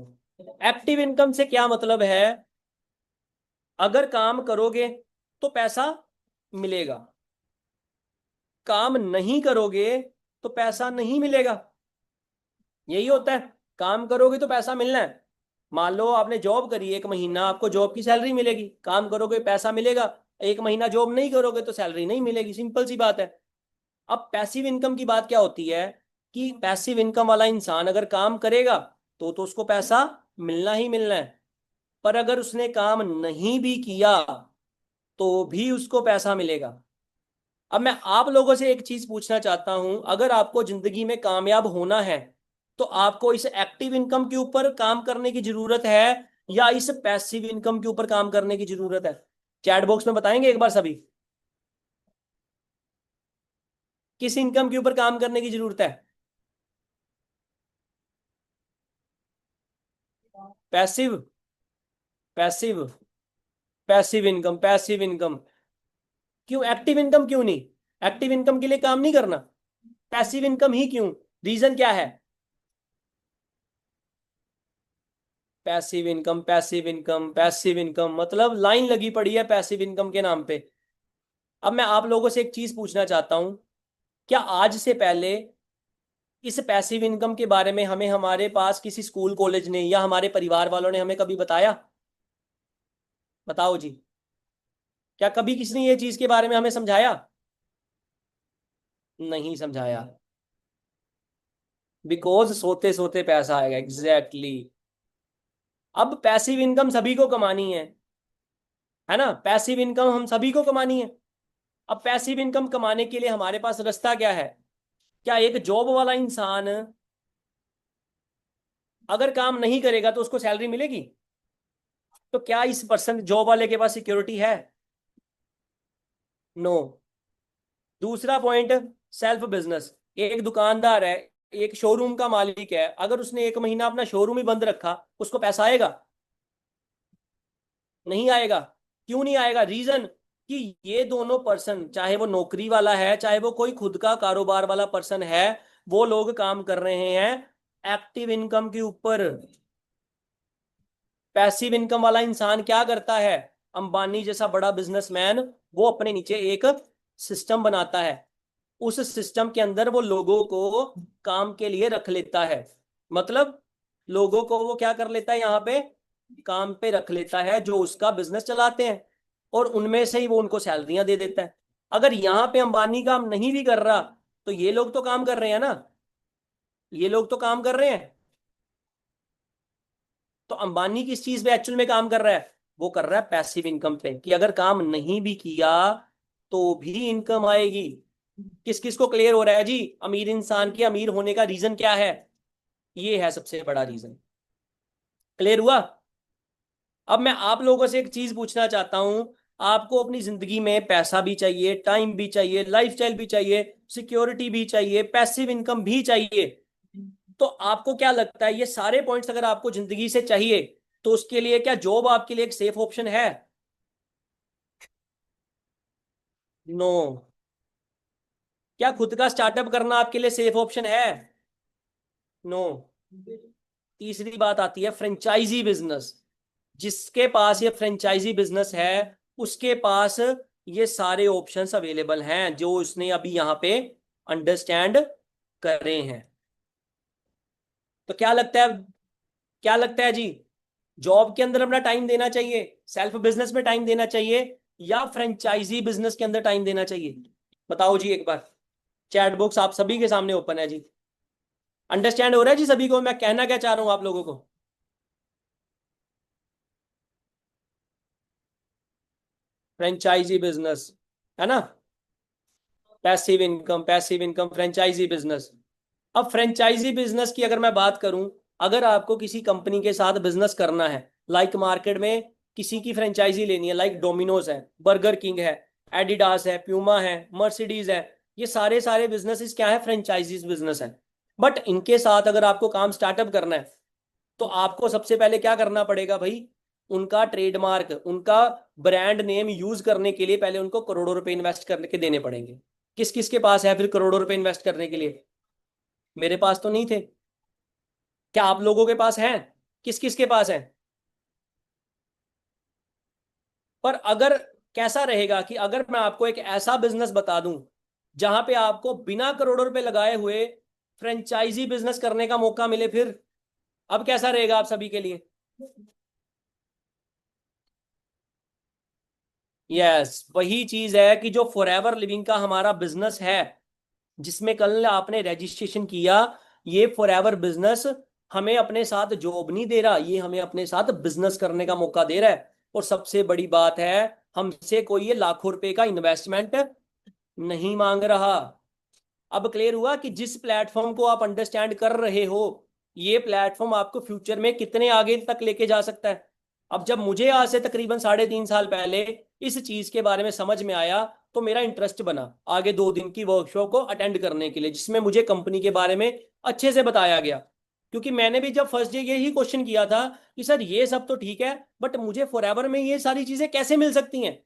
एक्टिव इनकम से क्या मतलब है? अगर काम करोगे तो पैसा मिलेगा, काम नहीं करोगे तो पैसा नहीं मिलेगा। यही होता है, काम करोगे तो पैसा मिलना है। मान लो आपने जॉब करी, एक महीना आपको जॉब की सैलरी मिलेगी, काम करोगे पैसा मिलेगा। एक महीना जॉब नहीं करोगे तो सैलरी नहीं मिलेगी, सिंपल सी बात है। अब पैसिव इनकम की बात क्या होती है कि पैसिव इनकम वाला इंसान अगर काम करेगा तो उसको पैसा मिलना ही मिलना है, पर अगर उसने काम नहीं भी किया तो भी उसको पैसा मिलेगा। अब मैं आप लोगों से एक चीज पूछना चाहता हूं, अगर आपको जिंदगी में कामयाब होना है, तो आपको इस एक्टिव इनकम के ऊपर काम करने की जरूरत है या इस पैसिव इनकम के ऊपर काम करने की जरूरत है? चैट बॉक्स में बताएंगे एक बार सभी, किस इनकम के ऊपर काम करने की जरूरत है? Passive? Passive, passive income, passive income. क्यों एक्टिव इनकम क्यों नहीं? एक्टिव इनकम के लिए काम नहीं करना, पैसिव इनकम ही क्यों? रीजन क्या है? Passive income, passive income, passive income, मतलब लाइन लगी पड़ी है पैसिव इनकम के नाम पे। अब मैं आप लोगों से एक चीज पूछना चाहता हूं, क्या आज से पहले इस पैसिव इनकम के बारे में हमें हमारे पास किसी स्कूल कॉलेज ने या हमारे परिवार वालों ने हमें कभी बताया? बताओ जी। क्या कभी किसी ने ये चीज के बारे में हमें समझाया? नहीं समझाया। बिकॉज सोते सोते पैसा आएगा, एग्जैक्टली exactly। अब पैसिव इनकम सभी को कमानी है ना? पैसिव इनकम हम सभी को कमानी है। अब पैसिव इनकम कमाने के लिए हमारे पास रास्ता क्या है? क्या एक जॉब वाला इंसान अगर काम नहीं करेगा तो उसको सैलरी मिलेगी? तो क्या इस पर्सन जॉब वाले के पास सिक्योरिटी है? नो। दूसरा पॉइंट, सेल्फ बिजनेस। एक दुकानदार है, एक शोरूम का मालिक है, अगर उसने एक महीना अपना शोरूम ही बंद रखा, उसको पैसा आएगा? नहीं आएगा। क्यों नहीं आएगा? रीजन कि ये दोनों पर्सन, चाहे वो नौकरी वाला है चाहे वो कोई खुद का कारोबार वाला पर्सन है, वो लोग काम कर रहे हैं एक्टिव इनकम के ऊपर। पैसिव इनकम वाला इंसान क्या करता है? अंबानी जैसा बड़ा बिजनेसमैन, वो अपने नीचे एक सिस्टम बनाता है, उस सिस्टम के अंदर वो लोगों को काम के लिए रख लेता है। मतलब लोगों को वो क्या कर लेता है, यहाँ पे काम पे रख लेता है जो उसका बिजनेस चलाते हैं, और उनमें से ही वो उनको सैलरियां दे देता है। अगर यहाँ पे अंबानी काम नहीं भी कर रहा, तो ये लोग तो काम कर रहे हैं ना, ये लोग तो काम कर रहे हैं। तो अंबानी किस चीज पे एक्चुअल में काम कर रहा है? वो कर रहा है पैसिव इनकम पे, कि अगर काम नहीं भी किया तो भी इनकम आएगी। किस किस को क्लियर हो रहा है जी? अमीर इंसान के अमीर होने का रीजन क्या है? ये है सबसे बड़ा रीजन। क्लियर हुआ? अब मैं आप लोगों से एक चीज पूछना चाहता हूं, आपको अपनी जिंदगी में पैसा भी चाहिए, टाइम भी चाहिए, लाइफस्टाइल भी चाहिए, सिक्योरिटी भी चाहिए, पैसिव इनकम भी चाहिए। तो आपको क्या लगता है, ये सारे पॉइंट्स अगर आपको जिंदगी से चाहिए, तो उसके लिए क्या जॉब आपके लिए एक सेफ ऑप्शन है? नो। क्या खुद का स्टार्टअप करना आपके लिए सेफ ऑप्शन है? नो। तीसरी बात आती है फ्रेंचाइजी बिजनेस। जिसके पास ये फ्रेंचाइजी बिजनेस है, उसके पास ये सारे ऑप्शंस अवेलेबल हैं जो उसने अभी यहाँ पे अंडरस्टैंड करे हैं। तो क्या लगता है, क्या लगता है जी? जॉब के अंदर अपना टाइम देना चाहिए, सेल्फ बिजनेस में टाइम देना चाहिए, या फ्रेंचाइजी बिजनेस के अंदर टाइम देना चाहिए? बताओ जी एक बार। चैट बॉक्स आप सभी के सामने ओपन है जी। अंडरस्टैंड हो रहा है जी सभी को मैं कहना क्या चाह रहा हूं आप लोगों को? फ्रेंचाइजी बिजनेस, है ना? Passive income, passive income, franchisee business. अब फ्रेंचाइजी बिजनेस की अगर मैं बात करूं, अगर आपको किसी कंपनी के साथ बिजनेस करना है, लाइक मार्केट में किसी की फ्रेंचाइजी लेनी है, लाइक डोमिनोज है, बर्गर किंग है, एडिडास है, प्यूमा है, मर्सिडीज है, ये सारे सारे बिजनेसेस क्या है? फ्रेंचाइजीज बिजनेस है। बट इनके साथ अगर आपको काम स्टार्टअप करना है, तो आपको सबसे पहले क्या करना पड़ेगा भाई? उनका ट्रेडमार्क, उनका ब्रांड नेम यूज करने के लिए पहले उनको करोड़ों रुपए इन्वेस्ट करके देने पड़ेंगे। किस किस के पास है फिर करोड़ों रुपए इन्वेस्ट करने के लिए? मेरे पास तो नहीं थे। क्या आप लोगों के पास हैं? किस किस के पास है? पर अगर कैसा रहेगा कि अगर मैं आपको एक ऐसा बिजनेस बता दूं जहां पे आपको बिना करोड़ों रुपए लगाए हुए फ्रेंचाइजी बिजनेस करने का मौका मिले, फिर अब कैसा रहेगा आप सभी के लिए? यस, वही चीज है कि जो फॉरएवर लिविंग का हमारा बिजनेस है, जिसमें कल आपने रजिस्ट्रेशन किया, ये फॉरएवर बिजनेस हमें अपने साथ जॉब नहीं दे रहा, ये हमें अपने साथ बिजनेस करने का मौका दे रहा है। और सबसे बड़ी बात है, हमसे कोई ये लाखों रुपए का इन्वेस्टमेंट नहीं मांग रहा। अब क्लियर हुआ कि जिस प्लेटफॉर्म को आप अंडरस्टैंड कर रहे हो, ये प्लेटफॉर्म आपको फ्यूचर में कितने आगे तक लेके जा सकता है। अब जब मुझे आज से तकरीबन 3.5 साल पहले इस चीज के बारे में समझ में आया, तो मेरा इंटरेस्ट बना आगे 2 दिन की वर्कशॉप को अटेंड करने के लिए, जिसमें मुझे कंपनी के बारे में अच्छे से बताया गया। क्योंकि मैंने भी जब फर्स्ट डे यही क्वेश्चन किया था कि सर ये सब तो ठीक है, बट मुझे फॉरएवर में ये सारी चीजें कैसे मिल सकती हैं।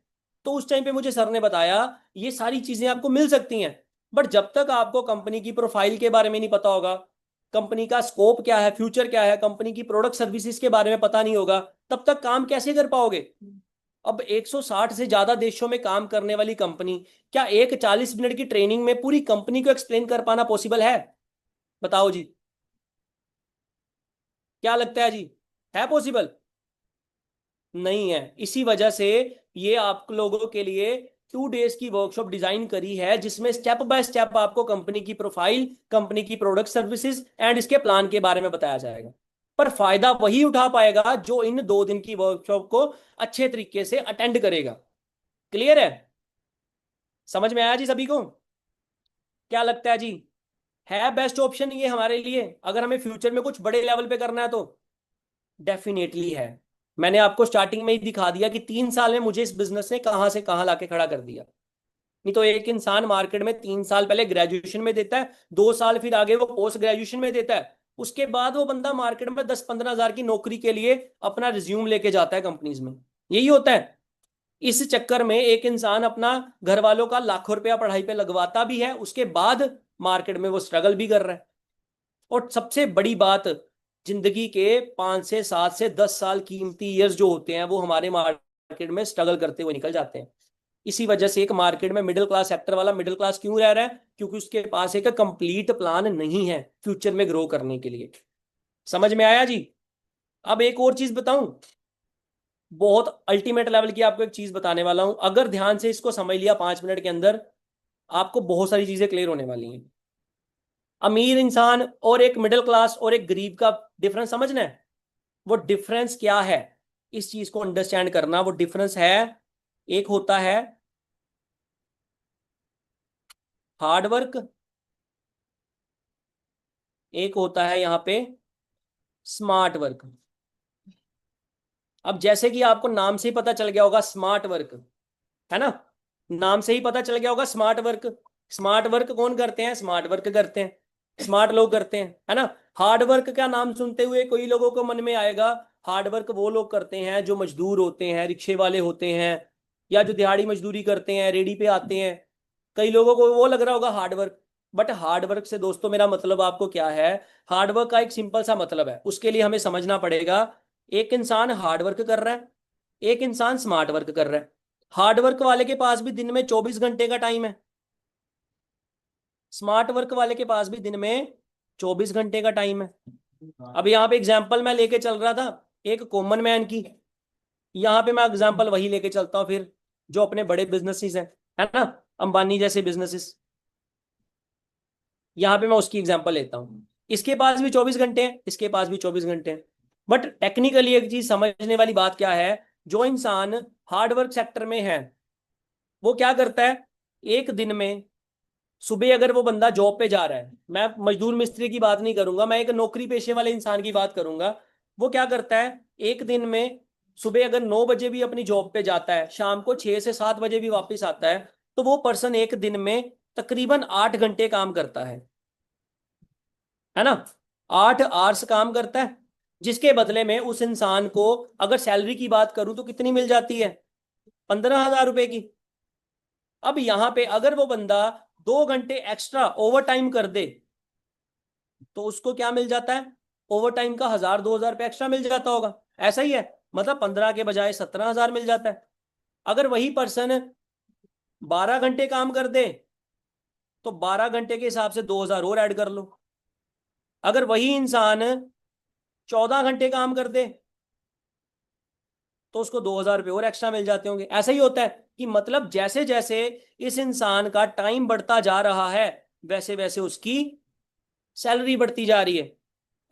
तो उस टाइम पे मुझे सर ने बताया ये सारी चीजें आपको मिल सकती हैं, बट जब तक आपको कंपनी की प्रोफाइल के बारे में नहीं पता होगा, कंपनी का स्कोप क्या है, फ्यूचर क्या है, कंपनी की प्रोडक्ट सर्विसेज के बारे में पता नहीं होगा, तब तक काम कैसे कर पाओगे। अब 160 से ज्यादा देशों में काम करने वाली कंपनी, क्या एक 40 मिनट की ट्रेनिंग में पूरी कंपनी को एक्सप्लेन कर पाना पॉसिबल है? बताओ जी, क्या लगता है जी, है पॉसिबल? नहीं है। इसी वजह से ये आप लोगों के लिए 2 डेज की वर्कशॉप डिजाइन करी है, जिसमें स्टेप बाय स्टेप आपको कंपनी की प्रोफाइल, कंपनी की प्रोडक्ट सर्विसेज एंड इसके प्लान के बारे में बताया जाएगा। पर फायदा वही उठा पाएगा जो इन 2 दिन की वर्कशॉप को अच्छे तरीके से अटेंड करेगा। क्लियर है? समझ में आया जी सभी को? क्या लगता है जी, है बेस्ट ऑप्शन ये हमारे लिए अगर हमें फ्यूचर में कुछ बड़े लेवल पे करना है तो? डेफिनेटली है। मैंने आपको स्टार्टिंग में ही दिखा दिया कि 3 साल में मुझे इस बिजनेस ने कहां से कहां लाके खड़ा कर दिया। नहीं तो एक इंसान मार्केट में 3 साल पहले ग्रेजुएशन में देता है, 2 साल फिर आगे वो पोस्ट ग्रेजुएशन में देता है, उसके बाद वो बंदा मार्केट में 10-15 हजार की नौकरी के लिए अपना रिज्यूम लेके जाता है कंपनीज में। यही होता है। इस चक्कर में एक इंसान अपना घर वालों का लाखों रुपया पढ़ाई पे लगवाता भी है, उसके बाद मार्केट में वो स्ट्रगल भी कर रहा है। और सबसे बड़ी बात, जिंदगी के 5 से 7 से 10 साल कीमती ईयर्स जो होते हैं वो हमारे मार्केट में स्ट्रगल करते हुए निकल जाते हैं। इसी वजह से एक मार्केट में मिडिल क्लास सेक्टर वाला मिडिल क्लास क्यों रह रहा है? क्योंकि उसके पास एक कंप्लीट प्लान नहीं है फ्यूचर में ग्रो करने के लिए। समझ में आया जी? अब एक और चीज बताऊं, बहुत अल्टीमेट लेवल की आपको एक चीज बताने वाला हूं, अगर ध्यान से इसको समझ लिया 5 मिनट के अंदर, आपको बहुत सारी चीजें क्लियर होने वाली हैं। अमीर इंसान और एक मिडिल क्लास और एक गरीब का डिफरेंस समझना है। वो डिफरेंस क्या है, इस चीज को अंडरस्टैंड करना। वो डिफरेंस है, एक होता है हार्ड वर्क, एक होता है यहां पे स्मार्ट वर्क। अब जैसे कि आपको नाम से ही पता चल गया होगा स्मार्ट वर्क, है ना? नाम से ही पता चल गया होगा स्मार्ट वर्क। स्मार्ट वर्क कौन करते हैं? स्मार्ट वर्क करते हैं, स्मार्ट लोग करते हैं, है ना? हार्ड वर्क का नाम सुनते हुए कोई लोगों को मन में आएगा हार्ड वर्क वो लोग करते हैं जो मजदूर होते हैं, रिक्शे वाले होते हैं, या जो दिहाड़ी मजदूरी करते हैं, रेडी पे आते हैं। कई लोगों को वो लग रहा होगा hard work. But hard work से दोस्तों मेरा मतलब आपको क्या है? हार्ड वर्क का एक सिंपल सा मतलब है, उसके लिए हमें समझना पड़ेगा। एक इंसान हार्ड वर्क कर रहा है, एक इंसान स्मार्ट वर्क कर रहा है। हार्ड वर्क वाले के पास भी दिन में 24 घंटे का टाइम है, स्मार्ट वर्क वाले के पास भी दिन में 24 घंटे का टाइम है। अब यहाँ पे एग्जाम्पल मैं लेके चल रहा था एक कॉमन मैन की, यहाँ पे मैं एग्जाम्पल वही लेके चलता हूँ फिर जो अपने बड़े बिजनेसेस हैं, है ना, अंबानी जैसे बिजनेसेस। यहाँ पे मैं उसकी एग्जाम्पल लेता हूँ। इसके पास भी 24 घंटे हैं, इसके पास भी 24 घंटे हैं। बट टेक्निकली एक चीज समझने वाली बात क्या है, जो इंसान हार्डवर्क सेक्टर में है वो क्या करता है, एक दिन में सुबह अगर वो बंदा जॉब पे जा रहा है, मैं मजदूर मिस्त्री की बात नहीं करूंगा, मैं एक नौकरी पेशे वाले इंसान की बात करूंगा। वो क्या करता है, एक दिन में सुबह अगर 9 बजे भी अपनी जॉब पे जाता है, शाम को 6 से 7 बजे भी वापस आता है, तो वो पर्सन एक दिन में तकरीबन 8 घंटे काम करता है ना? 8 आवर्स काम करता है, जिसके बदले में उस इंसान को अगर सैलरी की बात करूं तो कितनी मिल जाती है? 15,000 रुपए की। अब यहां पे अगर वो बंदा 2 घंटे एक्स्ट्रा ओवर टाइम कर दे तो उसको क्या मिल जाता है? ओवर टाइम का 1,000-2,000 रुपये एक्स्ट्रा मिल जाता होगा। ऐसा ही है, मतलब 15 के बजाय 17,000 मिल जाता है। अगर वही पर्सन 12 घंटे काम कर दे तो 12 घंटे के हिसाब से 2,000 और ऐड कर लो। अगर वही इंसान 14 घंटे काम कर दे तो उसको 2,000 रुपये और एक्स्ट्रा मिल जाते होंगे। ऐसा ही होता है कि मतलब जैसे जैसे इस इंसान का टाइम बढ़ता जा रहा है वैसे वैसे उसकी सैलरी बढ़ती जा रही है।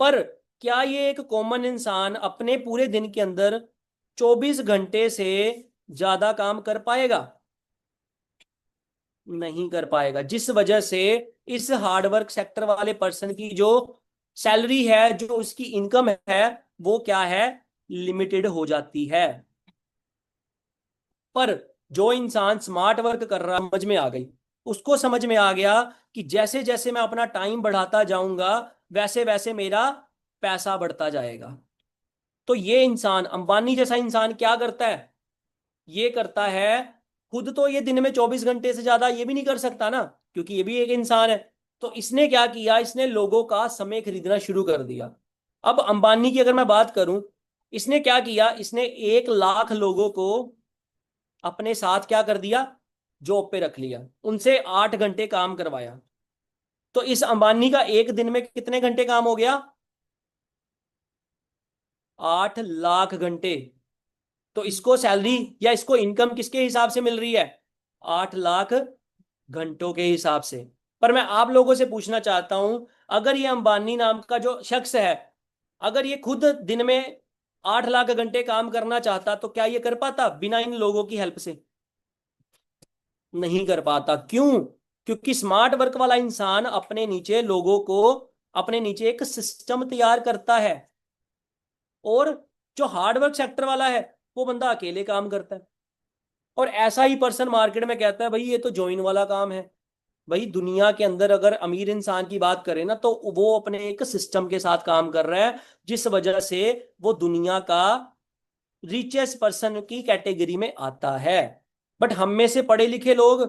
पर क्या ये एक कॉमन इंसान अपने पूरे दिन के अंदर 24 घंटे से ज्यादा काम कर पाएगा? नहीं कर पाएगा। जिस वजह से इस हार्डवर्क सेक्टर वाले पर्सन की जो सैलरी है, जो उसकी इनकम है, वो क्या है, लिमिटेड हो जाती है। पर जो इंसान स्मार्ट वर्क कर रहा, समझ में आ गई, उसको समझ में आ गया कि जैसे जैसे मैं अपना टाइम बढ़ाता जाऊंगा वैसे वैसे मेरा पैसा बढ़ता जाएगा। तो ये इंसान, अंबानी जैसा इंसान क्या करता है? ये करता है, खुद तो ये दिन में 24 घंटे से ज्यादा ये भी नहीं कर सकता ना, क्योंकि ये भी एक इंसान है। तो इसने क्या किया, इसने लोगों का समय खरीदना शुरू कर दिया। अब अंबानी की अगर मैं बात करूं, इसने क्या किया, इसने 1 लाख लोगों को अपने साथ क्या कर दिया, जॉब पे रख लिया, उनसे 8 घंटे काम करवाया। तो इस अंबानी का एक दिन में कितने घंटे काम हो गया? 8 लाख घंटे। तो इसको सैलरी या इसको इनकम किसके हिसाब से मिल रही है? 8 लाख घंटों के हिसाब से। पर मैं आप लोगों से पूछना चाहता हूं, अगर ये अंबानी नाम का जो शख्स है, अगर ये खुद दिन में 8 लाख घंटे काम करना चाहता, तो क्या ये कर पाता बिना इन लोगों की हेल्प से? नहीं कर पाता। क्यों? क्योंकि स्मार्ट वर्क वाला इंसान अपने नीचे लोगों को, अपने नीचे एक सिस्टम तैयार करता है। और जो हार्डवर्क सेक्टर वाला है, वो बंदा अकेले काम करता है। और ऐसा ही पर्सन मार्केट में कहता है भाई ये तो जॉइन वाला काम है। भाई दुनिया के अंदर अगर अमीर इंसान की बात करें ना, तो वो अपने एक सिस्टम के साथ काम कर रहा है, जिस वजह से वो दुनिया का रिचेस्ट पर्सन की कैटेगरी में आता है। बट हम में से पढ़े लिखे लोग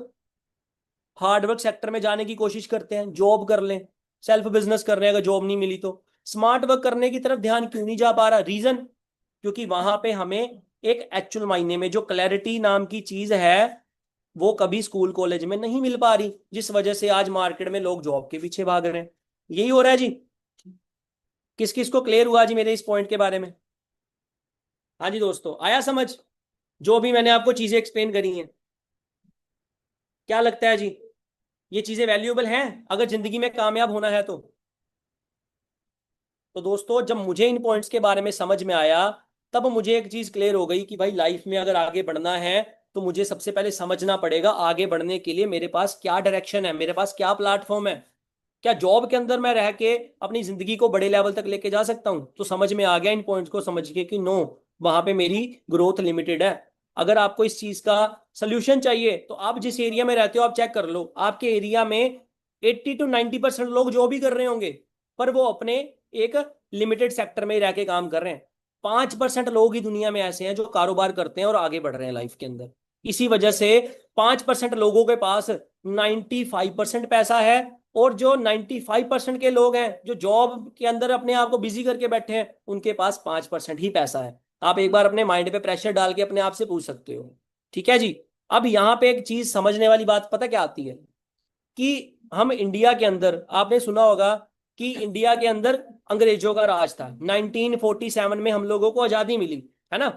हार्डवर्क सेक्टर में जाने की कोशिश करते हैं, जॉब कर लें, सेल्फ बिजनेस कर रहे हैं, अगर जॉब नहीं मिली तो स्मार्ट वर्क करने की तरफ ध्यान क्यों नहीं जा पा रहा? रीजन, क्योंकि वहां पे हमें एक एक्चुअल मायने में जो क्लैरिटी नाम की चीज है, वो कभी स्कूल कॉलेज में नहीं मिल पा रही, जिस वजह से आज मार्केट में लोग जॉब के पीछे भाग रहे हैं। यही हो रहा है जी। किस किस को क्लियर हुआ जी मेरे इस पॉइंट के बारे में? हाँ जी दोस्तों, आया समझ जो भी मैंने आपको चीजें एक्सप्लेन करी हैं? क्या लगता है जी, ये चीजें वैल्यूएबल हैं अगर जिंदगी में कामयाब होना है तो? तो दोस्तों, जब मुझे इन पॉइंट्स के बारे में समझ में आया, तब मुझे एक चीज क्लियर हो गई कि भाई लाइफ में अगर आगे बढ़ना है, तो मुझे सबसे पहले समझना पड़ेगा आगे बढ़ने के लिए मेरे पास क्या डायरेक्शन है, मेरे पास क्या प्लेटफॉर्म है। क्या जॉब के अंदर मैं रह के अपनी जिंदगी को बड़े लेवल तक लेके जा सकता हूं? तो समझ में आ गया इन पॉइंट्स को समझ के कि नो, वहां पे मेरी ग्रोथ लिमिटेड है। अगर आपको इस चीज का सोल्यूशन चाहिए, तो आप जिस एरिया में रहते हो आप चेक कर लो, आपके एरिया में 80 to 90% लोग जो भी कर रहे होंगे, पर वो अपने एक लिमिटेड सेक्टर में ही रह के काम कर रहे हैं। 5% लोग ही दुनिया में ऐसे हैं जो कारोबार करते हैं और आगे बढ़ रहे हैं लाइफ के अंदर। इसी वजह से 5% लोगों के पास 95% पैसा है, और जो 95% के लोग हैं जो जॉब के अंदर अपने आप को बिजी करके बैठे हैं, उनके पास 5% ही पैसा है। आप एक बार अपने माइंड पे प्रेशर डाल के अपने आप से पूछ सकते हो। ठीक है जी। अब यहाँ पे एक चीज समझने वाली बात पता क्या आती है, कि हम इंडिया के अंदर, आपने सुना होगा कि इंडिया के अंदर अंग्रेजों का राज था। 1947 में हम लोगों को आजादी मिली, है ना?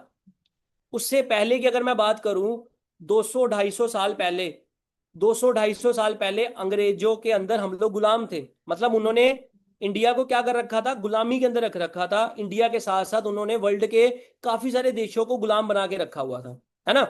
उससे पहले की अगर मैं बात करूं, 200 250 साल पहले, 200 250 साल पहले अंग्रेजों के अंदर हम लोग गुलाम थे। मतलब उन्होंने इंडिया को क्या कर रखा था, गुलामी के अंदर रख रखा था। इंडिया के साथ साथ उन्होंने वर्ल्ड के काफी सारे देशों को गुलाम बना के रखा हुआ था, है ना?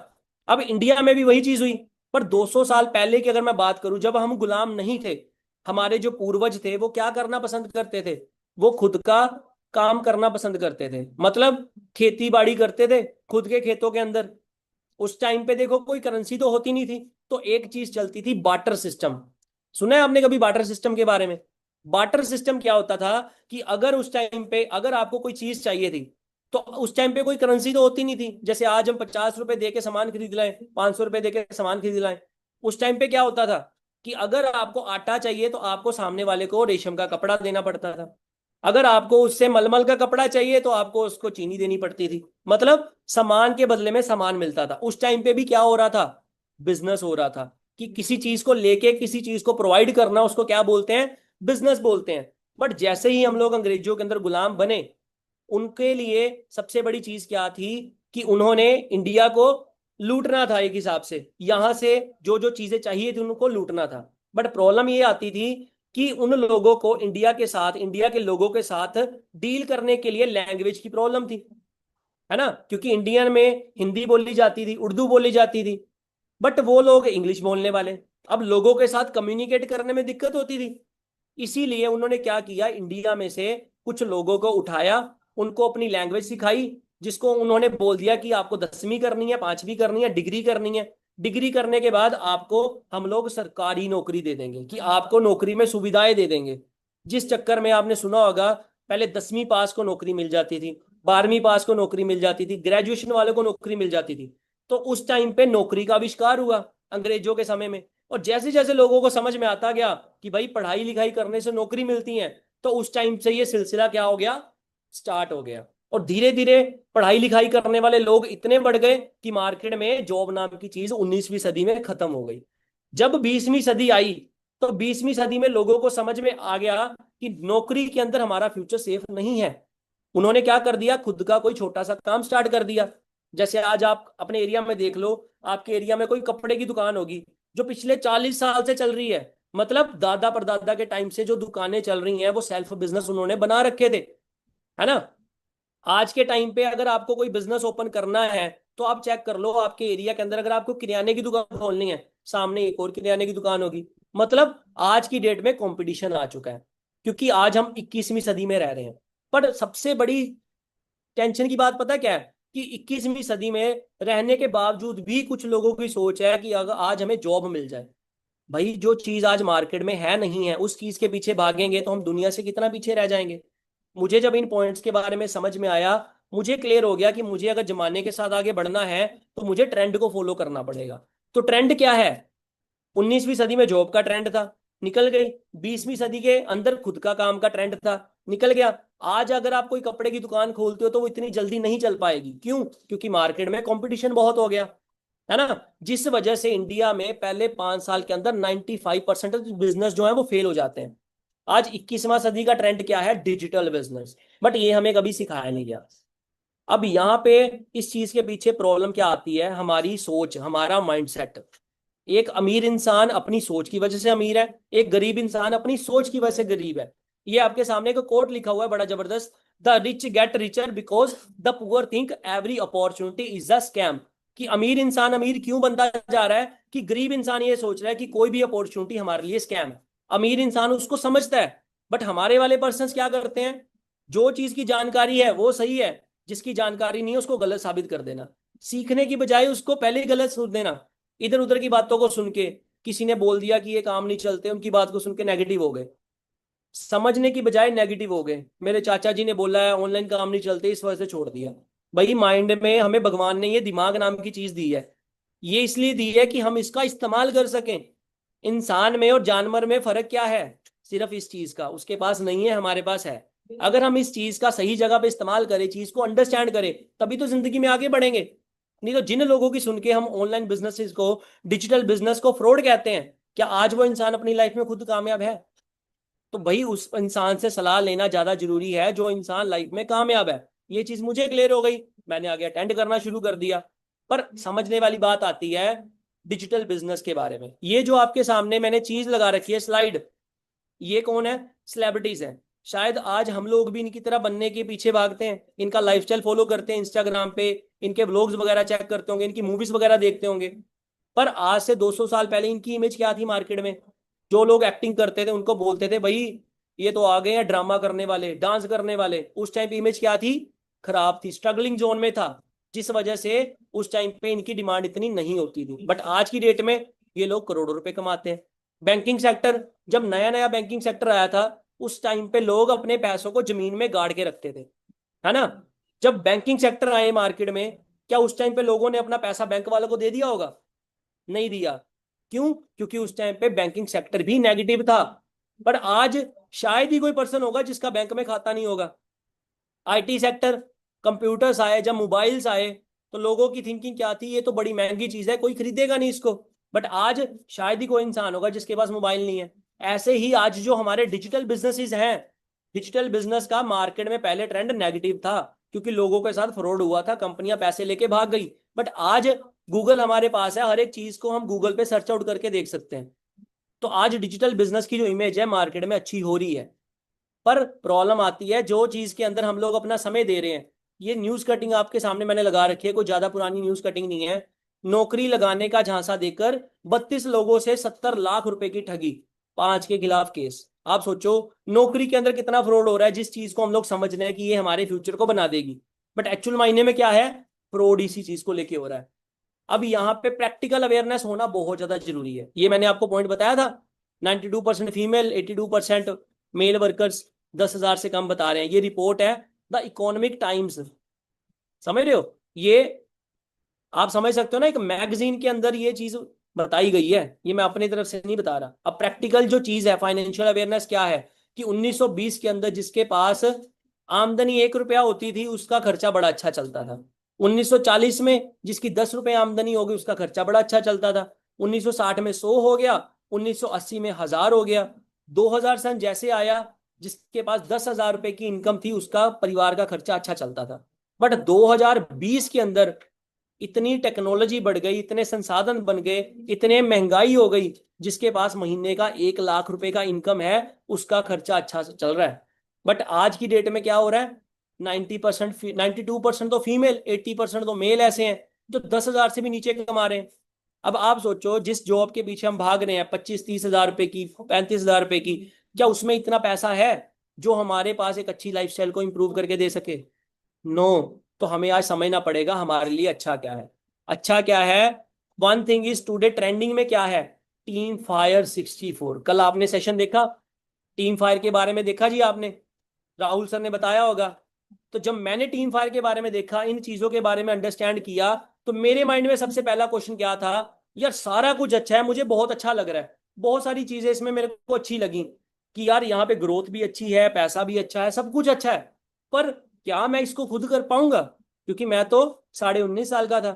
अब इंडिया में भी वही चीज हुई। पर 200 साल पहले की अगर मैं बात करूं, जब हम गुलाम नहीं थे, हमारे जो पूर्वज थे वो क्या करना पसंद करते थे? वो खुद का काम करना पसंद करते थे। मतलब खेती बाड़ी करते थे खुद के खेतों के अंदर। उस टाइम पे देखो कोई करेंसी तो होती नहीं थी, तो एक चीज चलती थी, बार्टर सिस्टम। सुना है आपने कभी बार्टर सिस्टम के बारे में? बार्टर सिस्टम क्या होता था, कि अगर उस टाइम पे अगर आपको कोई चीज चाहिए थी, तो उस टाइम पे कोई करेंसी तो होती नहीं थी। जैसे आज हम 50 रुपए दे के सामान खरीद लाएं, 500 रुपए दे के सामान खरीद लाएं। उस टाइम पे क्या होता था, कि अगर आपको आटा चाहिए तो आपको सामने वाले को रेशम का कपड़ा देना पड़ता था। अगर आपको उससे मलमल का कपड़ा चाहिए तो आपको उसको चीनी देनी पड़ती थी। मतलब सामान के बदले में सामान मिलता था। उस टाइम पे भी क्या हो रहा था, बिजनेस हो रहा था। कि किसी चीज को लेके किसी चीज को प्रोवाइड करना, उसको क्या बोलते हैं, बिजनेस बोलते हैं। बट जैसे ही हम लोग अंग्रेजों के अंदर गुलाम बने, उनके लिए सबसे बड़ी चीज क्या थी, कि उन्होंने इंडिया को लूटना था। एक हिसाब से यहां से जो जो चीजें चाहिए थी उनको लूटना था। बट प्रॉब्लम ये आती थी कि उन लोगों को इंडिया के साथ, इंडिया के लोगों के साथ डील करने के लिए लैंग्वेज की प्रॉब्लम थी, है ना? क्योंकि इंडियन में हिंदी बोली जाती थी, उर्दू बोली जाती थी, बट वो लोग इंग्लिश बोलने वाले। अब लोगों के साथ कम्युनिकेट करने में दिक्कत होती थी। इसीलिए उन्होंने क्या किया, इंडिया में से कुछ लोगों को उठाया, उनको अपनी लैंग्वेज सिखाई, जिसको उन्होंने बोल दिया कि आपको 10वीं करनी है, 5वीं करनी है, डिग्री करनी है। डिग्री करने के बाद आपको हम लोग सरकारी नौकरी दे देंगे, कि आपको नौकरी में सुविधाएं दे देंगे। जिस चक्कर में आपने सुना होगा पहले 10वीं पास को नौकरी मिल जाती थी, 12वीं पास को नौकरी मिल जाती थी, ग्रेजुएशन वाले को नौकरी मिल जाती थी। तो उस टाइम पे नौकरी का आविष्कार हुआ अंग्रेजों के समय में। और जैसे जैसे लोगों को समझ में आता गया कि भाई पढ़ाई लिखाई करने से नौकरी मिलती है, तो उस टाइम से ये सिलसिला क्या हो गया, स्टार्ट हो गया। और धीरे धीरे पढ़ाई लिखाई करने वाले लोग इतने बढ़ गए कि मार्केट में जॉब नाम की चीज 19वीं सदी में खत्म हो गई। जब 20वीं सदी आई, तो 20वीं सदी में लोगों को समझ में आ गया कि नौकरी के अंदर हमारा फ्यूचर सेफ नहीं है। उन्होंने क्या कर दिया, खुद का कोई छोटा सा काम स्टार्ट कर दिया। जैसे आज आप अपने एरिया में देख लो, आपके एरिया में कोई कपड़े की दुकान होगी जो पिछले 40 साल से चल रही है। मतलब दादा परदादा के टाइम से जो दुकानें चल रही हैं वो सेल्फ बिजनेस उन्होंने बना रखे थे, है ना। आज के टाइम पे अगर आपको कोई बिजनेस ओपन करना है, तो आप चेक कर लो आपके एरिया के अंदर, अगर आपको किराने की दुकान खोलनी है, सामने एक और किराने की दुकान होगी। मतलब आज की डेट में कंपटीशन आ चुका है, क्योंकि आज हम 21वीं सदी में रह रहे हैं। पर सबसे बड़ी टेंशन की बात पता क्या है, कि 21वीं सदी में रहने के बावजूद भी कुछ लोगों की सोच है कि अगर आज हमें जॉब मिल जाए। भाई जो चीज आज मार्केट में है नहीं है, उस चीज के पीछे भागेंगे तो हम दुनिया से कितना पीछे रह जाएंगे। मुझे जब इन पॉइंट्स के बारे में समझ में आया, मुझे क्लियर हो गया कि मुझे अगर जमाने के साथ आगे बढ़ना है, तो मुझे ट्रेंड को फॉलो करना पड़ेगा। तो ट्रेंड क्या है, 19वीं सदी में जॉब का ट्रेंड था, निकल गई। 20वीं सदी के अंदर खुद का काम का ट्रेंड था, निकल गया। आज अगर आप कोई कपड़े की दुकान खोलते हो तो वो इतनी जल्दी नहीं चल पाएगी। क्यों? क्योंकि मार्केट में कंपटीशन बहुत हो गया, है ना। जिस वजह से इंडिया में पहले 5 साल के अंदर 95% बिजनेस जो है वो फेल हो जाते हैं। आज 21वां सदी का ट्रेंड क्या है, डिजिटल बिजनेस। बट ये हमें कभी सिखाया नहीं गया। अब यहाँ पे इस चीज के पीछे प्रॉब्लम क्या आती है, हमारी सोच, हमारा माइंडसेट। एक अमीर इंसान अपनी सोच की वजह से अमीर है, एक गरीब इंसान अपनी सोच की वजह से गरीब है। ये आपके सामने एक कोट लिखा हुआ है बड़ा जबरदस्त, the rich get richer because the poor think every opportunity is a scam. कि अमीर इंसान अमीर क्यों बनता जा रहा है, कि गरीब इंसान ये सोच रहा है कि कोई भी अपॉर्चुनिटी हमारे लिए स्कैम है। अमीर इंसान उसको समझता है। बट हमारे वाले पर्सन क्या करते हैं, जो चीज की जानकारी है वो सही है, जिसकी जानकारी नहीं है उसको गलत साबित कर देना। सीखने की बजाय उसको पहले ही गलत सोच देना। इधर उधर की बातों को सुन के, किसी ने बोल दिया कि ये काम नहीं चलते, उनकी बात को सुन के नेगेटिव हो गए, समझने की बजाय नेगेटिव हो गए। मेरे चाचा जी ने बोला है ऑनलाइन काम नहीं चलते, इस वजह से छोड़ दिया। भाई माइंड में हमें भगवान ने ये दिमाग नाम की चीज दी है, ये इसलिए दी है कि हम इसका इस्तेमाल कर सकें। इंसान में और जानवर में फर्क क्या है, सिर्फ इस चीज का, उसके पास नहीं है, हमारे पास है। अगर हम इस चीज का सही जगह पे इस्तेमाल करें, चीज को अंडरस्टैंड करें, तभी तो जिंदगी में आगे बढ़ेंगे। नहीं तो जिन लोगों की सुन के हम ऑनलाइन बिजनेसेस को, डिजिटल बिजनेस को फ्रॉड कहते हैं, क्या आज वो इंसान अपनी लाइफ में खुद कामयाब है? तो भाई उस इंसान से सलाह लेना ज्यादा जरूरी है जो इंसान लाइफ में कामयाब है। ये चीज मुझे क्लियर हो गई, मैंने आगे अटेंड करना शुरू कर दिया। पर समझने वाली बात आती है डिजिटल बिजनेस के बारे में। ये जो आपके सामने मैंने चीज लगा रखी है, स्लाइड, ये कौन है, सेलिब्रिटीज हैं। शायद आज हम लोग भी इनकी तरह बनने के पीछे भागते हैं, इनका लाइफस्टाइल फॉलो करते हैं इंस्टाग्राम पे, इनके व्लॉग्स वगैरह चेक करते होंगे, इनकी मूवीज वगैरह देखते होंगे। पर आज से 200 साल पहले इनकी इमेज क्या थी मार्केट में? जो लोग एक्टिंग करते थे उनको बोलते थे भाई ये तो आ गए हैं ड्रामा करने वाले, डांस करने वाले। उस टाइम पे इमेज क्या थी, खराब थी, स्ट्रगलिंग जोन में था। जिस वजह से उस टाइम पे इनकी डिमांड इतनी नहीं होती थी। बट आज की डेट में ये लोग करोड़ों रुपए कमाते हैं। बैंकिंग सेक्टर, जब नया नया बैंकिंग सेक्टर आया था, उस टाइम पे लोग अपने पैसों को जमीन में गाड़ के रखते थे, है ना। जब बैंकिंग सेक्टर आए मार्केट में, क्या उस टाइम पे लोगों ने अपना पैसा बैंक वालों को दे दिया होगा? नहीं दिया। क्यों? क्योंकि उस टाइम पे बैंकिंग सेक्टर भी नेगेटिव था। पर आज शायद ही कोई पर्सन होगा जिसका बैंक में खाता नहीं होगा। आईटी सेक्टर, कंप्यूटर्स आए, जब मोबाइल्स आए, तो लोगों की थिंकिंग क्या थी, ये तो बड़ी महंगी चीज है, कोई खरीदेगा नहीं इसको। बट आज शायद ही कोई इंसान होगा जिसके पास मोबाइल नहीं है। ऐसे ही आज जो हमारे डिजिटल बिजनेसेस हैं, डिजिटल बिजनेस का मार्केट में पहले ट्रेंड नेगेटिव था, क्योंकि लोगों के साथ फ्रॉड हुआ था, कंपनियां पैसे लेके भाग गई। बट आज गूगल हमारे पास है, हर एक चीज को हम गूगल पे सर्च आउट करके देख सकते हैं। तो आज डिजिटल बिजनेस की जो इमेज है मार्केट में अच्छी हो रही है। पर प्रॉब्लम आती है जो चीज के अंदर हम लोग अपना समय दे रहे हैं। ये न्यूज कटिंग आपके सामने मैंने लगा रखी है, कोई ज्यादा पुरानी न्यूज कटिंग नहीं है। नौकरी लगाने का झांसा देकर 32 लोगों से 70 लाख रुपए की ठगी, 5 के खिलाफ केस। आप सोचो नौकरी के अंदर कितना फ्रॉड हो रहा है, जिस चीज को हम लोग समझ रहे हैं कि ये हमारे फ्यूचर को बना देगी, बट एक्चुअल मायने में क्या है, फ्रॉड इसी चीज को लेके हो रहा है। अब यहाँ पे प्रैक्टिकल अवेयरनेस होना बहुत ज्यादा जरूरी है। ये मैंने आपको पॉइंट बताया था, 92% फीमेल, 82% मेल वर्कर्स। 10,000 से कम बता रहे हैं। ये रिपोर्ट है द इकोनॉमिक टाइम्स, समझ रहे हो? ये आप समझ सकते हो ना, एक मैगजीन के अंदर ये चीज बताई गई है, ये मैं अपनी तरफ से नहीं बता रहा। अब प्रैक्टिकल जो चीज है, फाइनेंशियल अवेयरनेस क्या है, कि 1920 के अंदर जिसके पास आमदनी 1 रुपया होती थी उसका खर्चा बड़ा अच्छा चलता था। 1940 में जिसकी 10 रुपए आमदनी होगी उसका खर्चा बड़ा अच्छा चलता था। 1960 में 100 हो गया, 1980 में 1000 हो गया। 2000 सन जैसे आया, जिसके पास 10,000 रुपए की इनकम थी उसका परिवार का खर्चा अच्छा चलता था। बट 2020 के अंदर इतनी टेक्नोलॉजी बढ़ गई, इतने संसाधन बन गए, इतने महंगाई हो गई, जिसके पास महीने का 1 लाख रुपए का इनकम है उसका खर्चा अच्छा चल रहा है। बट आज की डेट में क्या हो रहा है, 90%, 92% तो फीमेल, 80% तो मेल ऐसे हैं जो 10,000 से भी नीचे कमा रहे हैं। अब आप सोचो, जिस जॉब के पीछे हम भाग रहे हैं 25-30 हज़ार रुपए की, 35 हज़ार रुपए की, क्या उसमें इतना पैसा है जो हमारे पास एक अच्छी लाइफस्टाइल को इंप्रूव करके दे सके? नो। तो हमें आज समझना पड़ेगा हमारे लिए अच्छा क्या है। अच्छा क्या है? One thing is today trending में क्या है, टीम फायर 64। कल आपने सेशन देखा टीम फायर के बारे में, देखा जी आपने? राहुल सर ने बताया होगा। तो जब मैंने टीम फायर के बारे में देखा, इन चीजों के बारे में अंडरस्टैंड किया, तो मेरे माइंड में सबसे पहला क्वेश्चन क्या था, यार सारा कुछ अच्छा है, मुझे बहुत अच्छा लग रहा है, बहुत सारी चीजें इसमें मेरे को अच्छी लगी, कि यार यहाँ पे ग्रोथ भी अच्छी है, पैसा भी अच्छा है, सब कुछ अच्छा है। पर क्या मैं इसको खुद कर पाऊंगा? क्योंकि मैं तो 19.5 साल का था।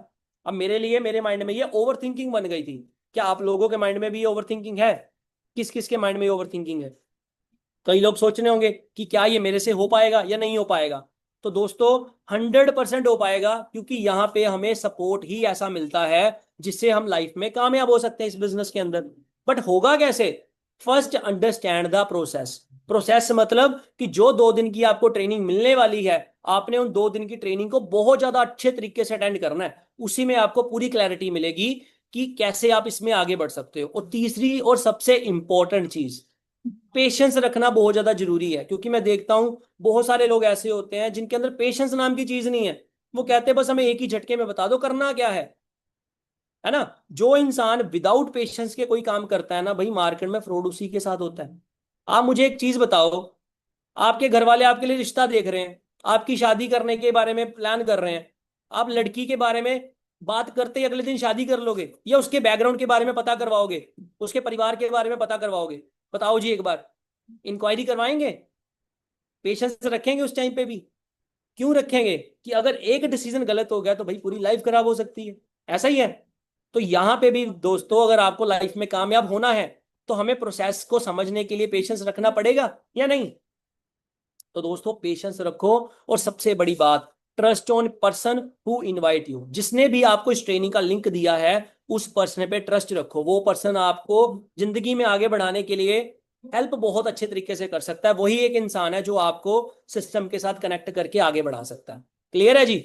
अब मेरे लिए, मेरे माइंड में ये ओवर थिंकिंग बन गई थी। क्या आप लोगों के माइंड में भी ओवर थिंकिंग है? किस किस के माइंड में ओवर थिंकिंग है? कई लोग सोच रहे होंगे कि क्या ये मेरे से हो पाएगा या नहीं हो पाएगा। तो दोस्तों, 100% हो पाएगा, क्योंकि यहाँ पे हमें सपोर्ट ही ऐसा मिलता है जिससे हम लाइफ में कामयाब हो सकते हैं इस बिजनेस के अंदर। बट होगा कैसे? First understand the process. Process मतलब कि जो 2 दिन की आपको ट्रेनिंग मिलने वाली है, आपने उन 2 दिन की ट्रेनिंग को बहुत ज्यादा अच्छे तरीके से अटेंड करना है। उसी में आपको पूरी क्लैरिटी मिलेगी कि कैसे आप इसमें आगे बढ़ सकते हो। और तीसरी और सबसे इंपॉर्टेंट चीज, पेशेंस रखना बहुत ज्यादा जरूरी है। क्योंकि मैं देखता हूं बहुत सारे लोग ऐसे होते हैं जिनके अंदर पेशेंस नाम की चीज नहीं है। वो कहते हैं बस हमें एक ही झटके में बता दो करना क्या है ना? जो इंसान विदाउट पेशेंस के कोई काम करता है ना भाई, मार्केट में फ्रॉड उसी के साथ होता है। आप मुझे एक चीज बताओ, आपके घर वाले आपके लिए रिश्ता देख रहे हैं, आपकी शादी करने के बारे में प्लान कर रहे हैं, आप लड़की के बारे में बात करते ही अगले दिन शादी कर लोगे, या उसके बैकग्राउंड के बारे में पता करवाओगे, उसके परिवार के बारे में पता करवाओगे? बताओ जी एक बार। इंक्वायरी करवाएंगे? पेशेंस रखेंगे उस टाइम पे भी? क्यों रखेंगे? कि अगर एक डिसीजन गलत हो गया तो भाई पूरी लाइफ खराब हो सकती है। ऐसा ही है। तो यहां पे भी दोस्तों, अगर आपको लाइफ में कामयाब होना है तो हमें प्रोसेस को समझने के लिए पेशेंस रखना पड़ेगा या नहीं? तो दोस्तों, पेशेंस रखो। और सबसे बड़ी बात, trust on person who invite you. जिसने भी आपको इस ट्रेनिंग का लिंक दिया है, उस पर्सन पे ट्रस्ट रखो। वो पर्सन आपको जिंदगी में आगे बढ़ाने के लिए हेल्प बहुत अच्छे तरीके से कर सकता है। वही एक इंसान है जो आपको सिस्टम के साथ कनेक्ट करके आगे बढ़ा सकता है। क्लियर है जी?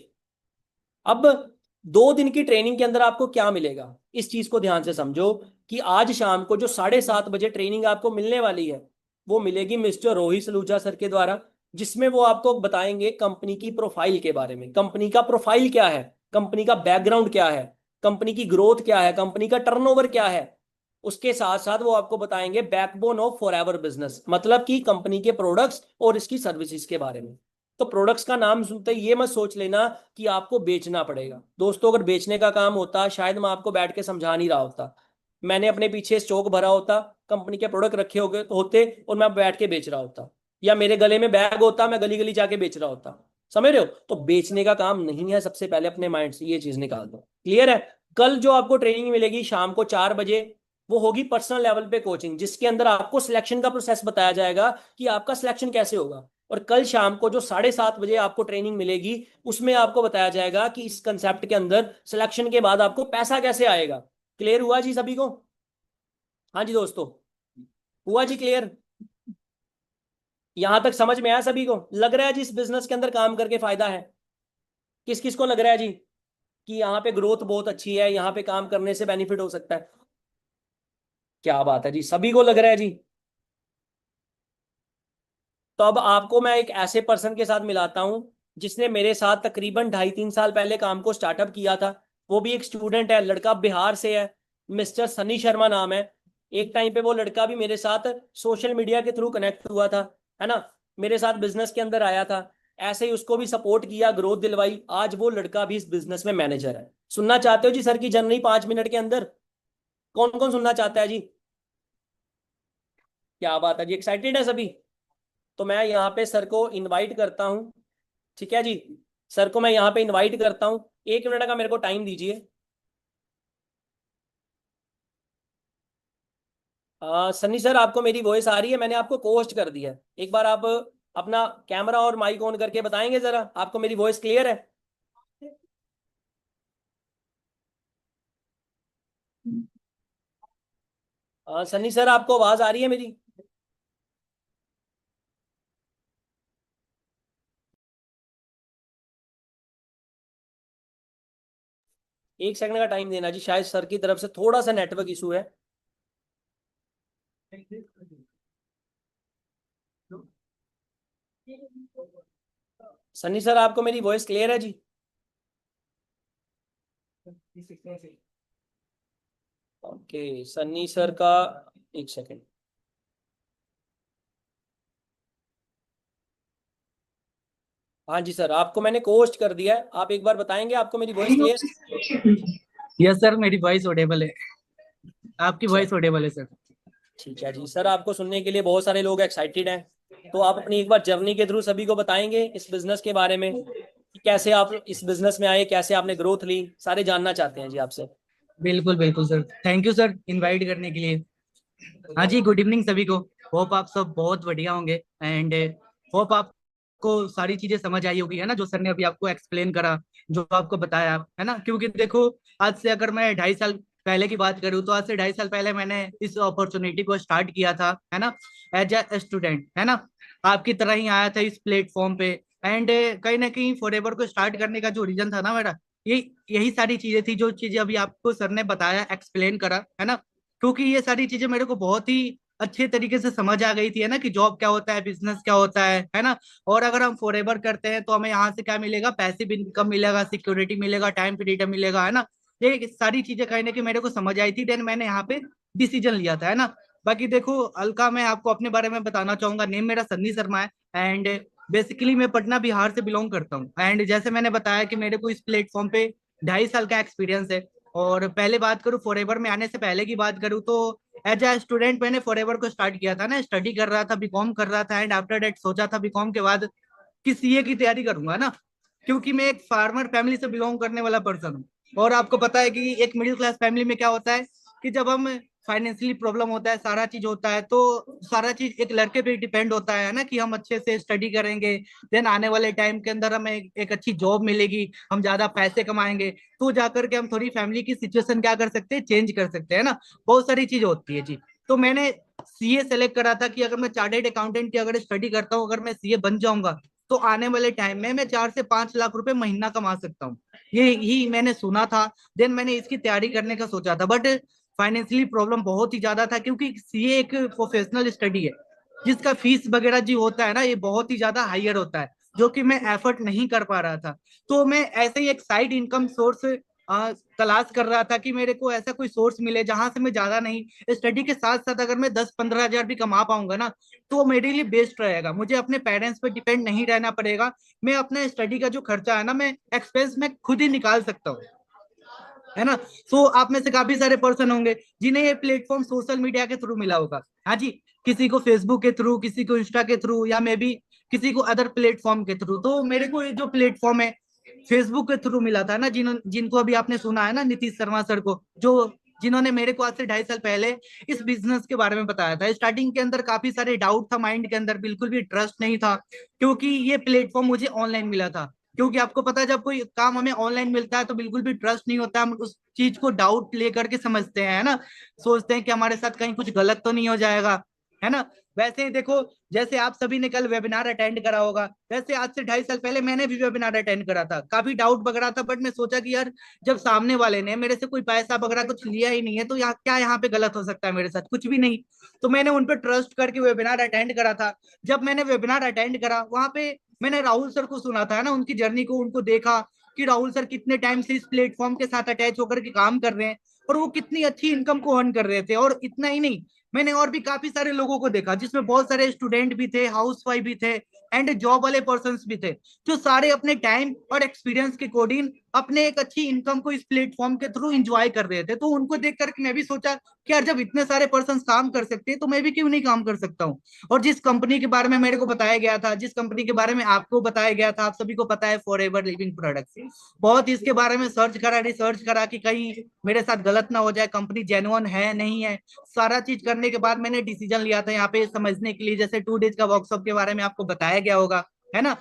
अब 2 दिन की ट्रेनिंग के अंदर आपको क्या मिलेगा, इस चीज को ध्यान से समझो। कि आज शाम को जो 7:30 बजे ट्रेनिंग आपको मिलने वाली है, वो मिलेगी मिस्टर रोहित सलूजा सर के द्वारा। जिसमें वो आपको बताएंगे कंपनी की प्रोफाइल के बारे में। कंपनी का प्रोफाइल क्या है, कंपनी का बैकग्राउंड क्या है, कंपनी की ग्रोथ क्या है, कंपनी का टर्नओवर क्या है। उसके साथ साथ वो आपको बताएंगे बैकबोन ऑफ फॉरएवर बिजनेस, मतलब कि कंपनी के प्रोडक्ट्स और इसकी सर्विसेज के बारे में। तो प्रोडक्ट्स का नाम सुनते ही ये मत सोच लेना कि आपको बेचना पड़ेगा। दोस्तों, अगर बेचने का काम होता शायद मैं आपको बैठ के समझा नहीं रहा होता। मैंने अपने पीछे स्टॉक भरा होता, कंपनी के प्रोडक्ट रखे होते और मैं बैठ के बेच रहा होता। या मेरे गले में बैग होता, मैं गली गली जाके बेच रहा होता। समझ रहे हो? तो बेचने का काम नहीं है। सबसे पहले अपने माइंड से ये चीज निकाल दो। क्लियर है? कल जो आपको ट्रेनिंग मिलेगी शाम को 4 बजे, वो होगी पर्सनल लेवल पे कोचिंग, जिसके अंदर आपको सिलेक्शन का प्रोसेस बताया जाएगा कि आपका सिलेक्शन कैसे होगा। और कल शाम को जो 7:30 बजे आपको ट्रेनिंग मिलेगी, उसमें आपको बताया जाएगा कि इस कंसेप्ट के अंदर सिलेक्शन के बाद आपको पैसा कैसे आएगा। क्लियर हुआ जी सभी को? हाँ जी दोस्तों, हुआ जी क्लियर? यहां तक समझ में आया सभी को? लग रहा है जी इस बिजनेस के अंदर काम करके फायदा है? किस किस को लग रहा है जी कि यहाँ पे ग्रोथ बहुत अच्छी है, यहाँ पे काम करने से बेनिफिट हो सकता है? क्या बात है जी, सभी को लग रहा है जी। तो अब आपको मैं एक ऐसे पर्सन के साथ मिलाता हूं जिसने मेरे साथ तकरीबन 2.5-3 साल पहले काम को स्टार्टअप किया था। वो भी एक स्टूडेंट है, लड़का बिहार से है, मिस्टर सनी शर्मा नाम है। एक टाइम पे वो लड़का भी मेरे साथ सोशल मीडिया के थ्रू कनेक्ट हुआ था, है ना? मेरे साथ बिजनेस के अंदर आया था, ऐसे ही उसको भी सपोर्ट किया, ग्रोथ दिलवाई, आज वो लड़का भी इस बिजनेस में मैनेजर है। सुनना चाहते हो जी सर की जर्नी 5 मिनट के अंदर? कौन कौन सुनना चाहता है जी? क्या बात है जी, एक्साइटेड है सभी? तो मैं यहाँ पे सर को इनवाइट करता हूँ। ठीक है जी, सर को मैं यहाँ पे इनवाइट करता हूँ। 1 मिनट का मेरे को टाइम दीजिए। सन्नी सर, आपको मेरी वॉइस आ रही है? मैंने आपको पोस्ट कर दिया है, एक बार आप अपना कैमरा और माइक ऑन करके बताएंगे जरा, आपको मेरी वॉइस क्लियर है? सन्नी सर, आपको आवाज आ रही है मेरी? 1 सेकंड का टाइम देना जी, शायद सर की तरफ से थोड़ा सा नेटवर्क इशू है। सन्नी सर, आपको मेरी वॉइस क्लियर है जी? ओके, सन्नी सर का, 1 सेकंड। हाँ जी सर, आपको मैंने पोस्ट कर दिया है, आप एक बार बताएंगे आपको मेरी वॉइस क्लियर? यस सर, मेरी वॉइस ऑडेबल है। आपकी अच्छा, वॉइस ऑडेबल है सर। ठीक है जी सर, आपको सुनने के लिए बहुत सारे लोग एक्साइटेड हैं। तो आप अपनी एक बार जर्नी के थ्रू सभी को बताएंगे इस बिजनेस के बारे में, कि कैसे आप इस बिजनेस में आए, कैसे आपने ग्रोथ ली, सारे जानना चाहते हैं जी आपसे। बिल्कुल बिल्कुल sir, thank you sir invite करने के लिए। हाँ जी, गुड इवनिंग सभी को। होप आप सब बहुत बढ़िया होंगे एंड होप आपको सारी चीजें समझ आई होगी, है ना, जो सर ने अभी आपको एक्सप्लेन करा, जो आपको बताया, है ना। क्योंकि देखो, आज से अगर मैं 2.5 साल पहले की बात करूँ, तो आज से 2.5 साल पहले मैंने इस अपॉर्चुनिटी को स्टार्ट किया था, है ना, एज ए स्टूडेंट, है ना। आपकी तरह ही आया था इस प्लेटफॉर्म पे। एंड कहीं ना कहीं फॉरएवर को स्टार्ट करने का जो रीजन था ना मेरा, ये यही सारी चीजें थी, जो चीजें अभी आपको सर ने बताया, एक्सप्लेन करा, है ना। क्योंकि ये सारी चीजें मेरे को बहुत ही अच्छे तरीके से समझ आ गई थी, है ना, कि जॉब क्या होता है, बिजनेस क्या होता है ना। और अगर हम फॉरएवर करते हैं तो हमें यहाँ से क्या मिलेगा, पैसिव इनकम मिलेगा, सिक्योरिटी मिलेगा, टाइम फ्रीडम मिलेगा, है ना। ये सारी चीजें कहीं ना कहीं मेरे को समझ आई थी, देन मैंने यहाँ पे डिसीजन लिया था, है ना। बाकी देखो अलका, मैं आपको अपने बारे में बताना चाहूंगा। नेम मेरा सन्नी शर्मा है एंड बेसिकली मैं पटना बिहार से बिलोंग करता हूँ। एंड जैसे मैंने बताया कि मेरे को इस प्लेटफॉर्म पे 2.5 साल का एक्सपीरियंस है। और पहले बात करूँ फॉरएवर में आने से पहले की बात करूँ, तो एज ए स्टूडेंट मैंने फॉरएवर को स्टार्ट किया था ना, स्टडी कर रहा था, बीकॉम कर रहा था। एंड आफ्टर दैट सोचा था बीकॉम के बाद कि सीए की तैयारी करूंगा ना, क्योंकि मैं एक फार्मर फैमिली से बिलोंग करने वाला पर्सन हूँ। और आपको पता है कि एक मिडिल क्लास फैमिली में क्या होता है, कि जब हम फाइनेंशियली प्रॉब्लम होता है, सारा चीज होता है, तो सारा चीज एक लड़के पे डिपेंड होता है ना, कि हम अच्छे से स्टडी करेंगे, देन आने वाले टाइम के अंदर हमें एक अच्छी जॉब मिलेगी, हम ज्यादा पैसे कमाएंगे, तो जाकर के हम थोड़ी फैमिली की सिचुएशन क्या कर सकते हैं, चेंज कर सकते हैं ना। बहुत सारी चीज होती है जी। तो मैंने सीए सेलेक्ट करा था, कि अगर मैं चार्टेड अकाउंटेंट की अगर स्टडी करता हूँ, अगर मैं सीए बन जाऊंगा, तो आने वाले टाइम में मैं 4 से 5 लाख रुपए महीना कमा सकता हूँ। ये ही मैंने सुना था। देन मैंने इसकी तैयारी करने का सोचा था, बट फाइनेंशियली प्रॉब्लम बहुत ही ज्यादा था, क्योंकि सीए एक प्रोफेशनल स्टडी है, जिसका फीस वगैरह जो होता है ना, ये बहुत ही ज्यादा हायर होता है, जो कि मैं एफर्ट नहीं कर पा रहा था। तो मैं ऐसे ही एक साइड इनकम सोर्स तलाश कर रहा था, कि मेरे को ऐसा कोई सोर्स मिले जहां से मैं ज्यादा नहीं, स्टडी के साथ साथ अगर मैं 10-15 हजार भी कमा पाऊंगा ना, तो मेरे लिए बेस्ट रहेगा। मुझे अपने पेरेंट्स पे डिपेंड नहीं रहना पड़ेगा। मैं अपना स्टडी का जो खर्चा है ना, मैं एक्सपेंस में खुद ही निकाल सकता हूँ, है ना। तो आप में से काफी सारे पर्सन होंगे जिन्हें ये प्लेटफॉर्म सोशल मीडिया के थ्रू मिला होगा। हाँ जी, किसी को फेसबुक के थ्रू, किसी को इंस्टा के थ्रू, या मे बी किसी को अदर प्लेटफॉर्म के थ्रू। तो मेरे को ये जो प्लेटफॉर्म है फेसबुक के थ्रू मिला था ना, जिनको अभी आपने सुना है ना, नीतीश शर्मा सर को, जो जिन्होंने मेरे को आज से 2.5 साल पहले इस बिजनेस के बारे में बताया था। स्टार्टिंग के अंदर काफी सारे डाउट था माइंड के अंदर, बिल्कुल भी ट्रस्ट नहीं था, क्योंकि ये प्लेटफॉर्म मुझे ऑनलाइन मिला था। क्योंकि आपको पता है, जब कोई काम हमें ऑनलाइन मिलता है तो बिल्कुल भी ट्रस्ट नहीं होता, हम उस चीज को डाउट लेकर के समझते हैं, है ना। सोचते हैं कि हमारे साथ कहीं कुछ गलत तो नहीं हो जाएगा, है ना। वैसे ही देखो, जैसे आप सभी ने कल वेबिनार अटेंड करा होगा, वैसे आज से 2.5 साल पहले मैंने भी वेबिनार अटेंड करा था। काफी डाउट वगैरह था, बट मैं सोचा कि यार, जब सामने वाले ने मेरे से कोई पैसा वगैरह कुछ लिया ही नहीं है, तो यहाँ क्या, यहाँ पे गलत हो सकता है मेरे साथ, कुछ भी नहीं। तो मैंने उन पर ट्रस्ट करके वेबिनार अटेंड करा था। जब मैंने वेबिनार अटेंड करा, वहां पे मैंने राहुल सर को सुना था, है ना, उनकी जर्नी को, उनको देखा कि राहुल सर कितने टाइम से इस प्लेटफॉर्म के साथ अटैच होकर के काम कर रहे हैं, और वो कितनी अच्छी इनकम को अर्न कर रहे थे। और इतना ही नहीं, मैंने और भी काफी सारे लोगों को देखा जिसमें बहुत सारे स्टूडेंट भी थे, हाउस वाइफ भी थे, एंड जॉब वाले पर्सन भी थे, जो सारे अपने टाइम और एक्सपीरियंस के अकॉर्डिंग अपने एक अच्छी इनकम को इस प्लेटफॉर्म के थ्रू एंजॉय कर रहे थे। तो उनको देख करके मैं भी सोचा कि यार जब इतने सारे पर्सन काम कर सकते हैं तो मैं भी क्यों नहीं काम कर सकता हूँ। और जिस कंपनी के बारे में मेरे को बताया गया था, जिस कंपनी के बारे में आपको बताया गया था, आप सभी को पता है, फॉरएवर लिविंग प्रोडक्ट्स, बहुत इसके बारे में सर्च करा, रिसर्च करा कि कहीं मेरे साथ गलत ना हो जाए, कंपनी जेन्युइन है नहीं है। सारा चीज करने के बाद मैंने डिसीजन लिया था यहाँ पे समझने के लिए, जैसे 2 डेज का वर्कशॉप के बारे में आपको बताया गया होगा, है ना।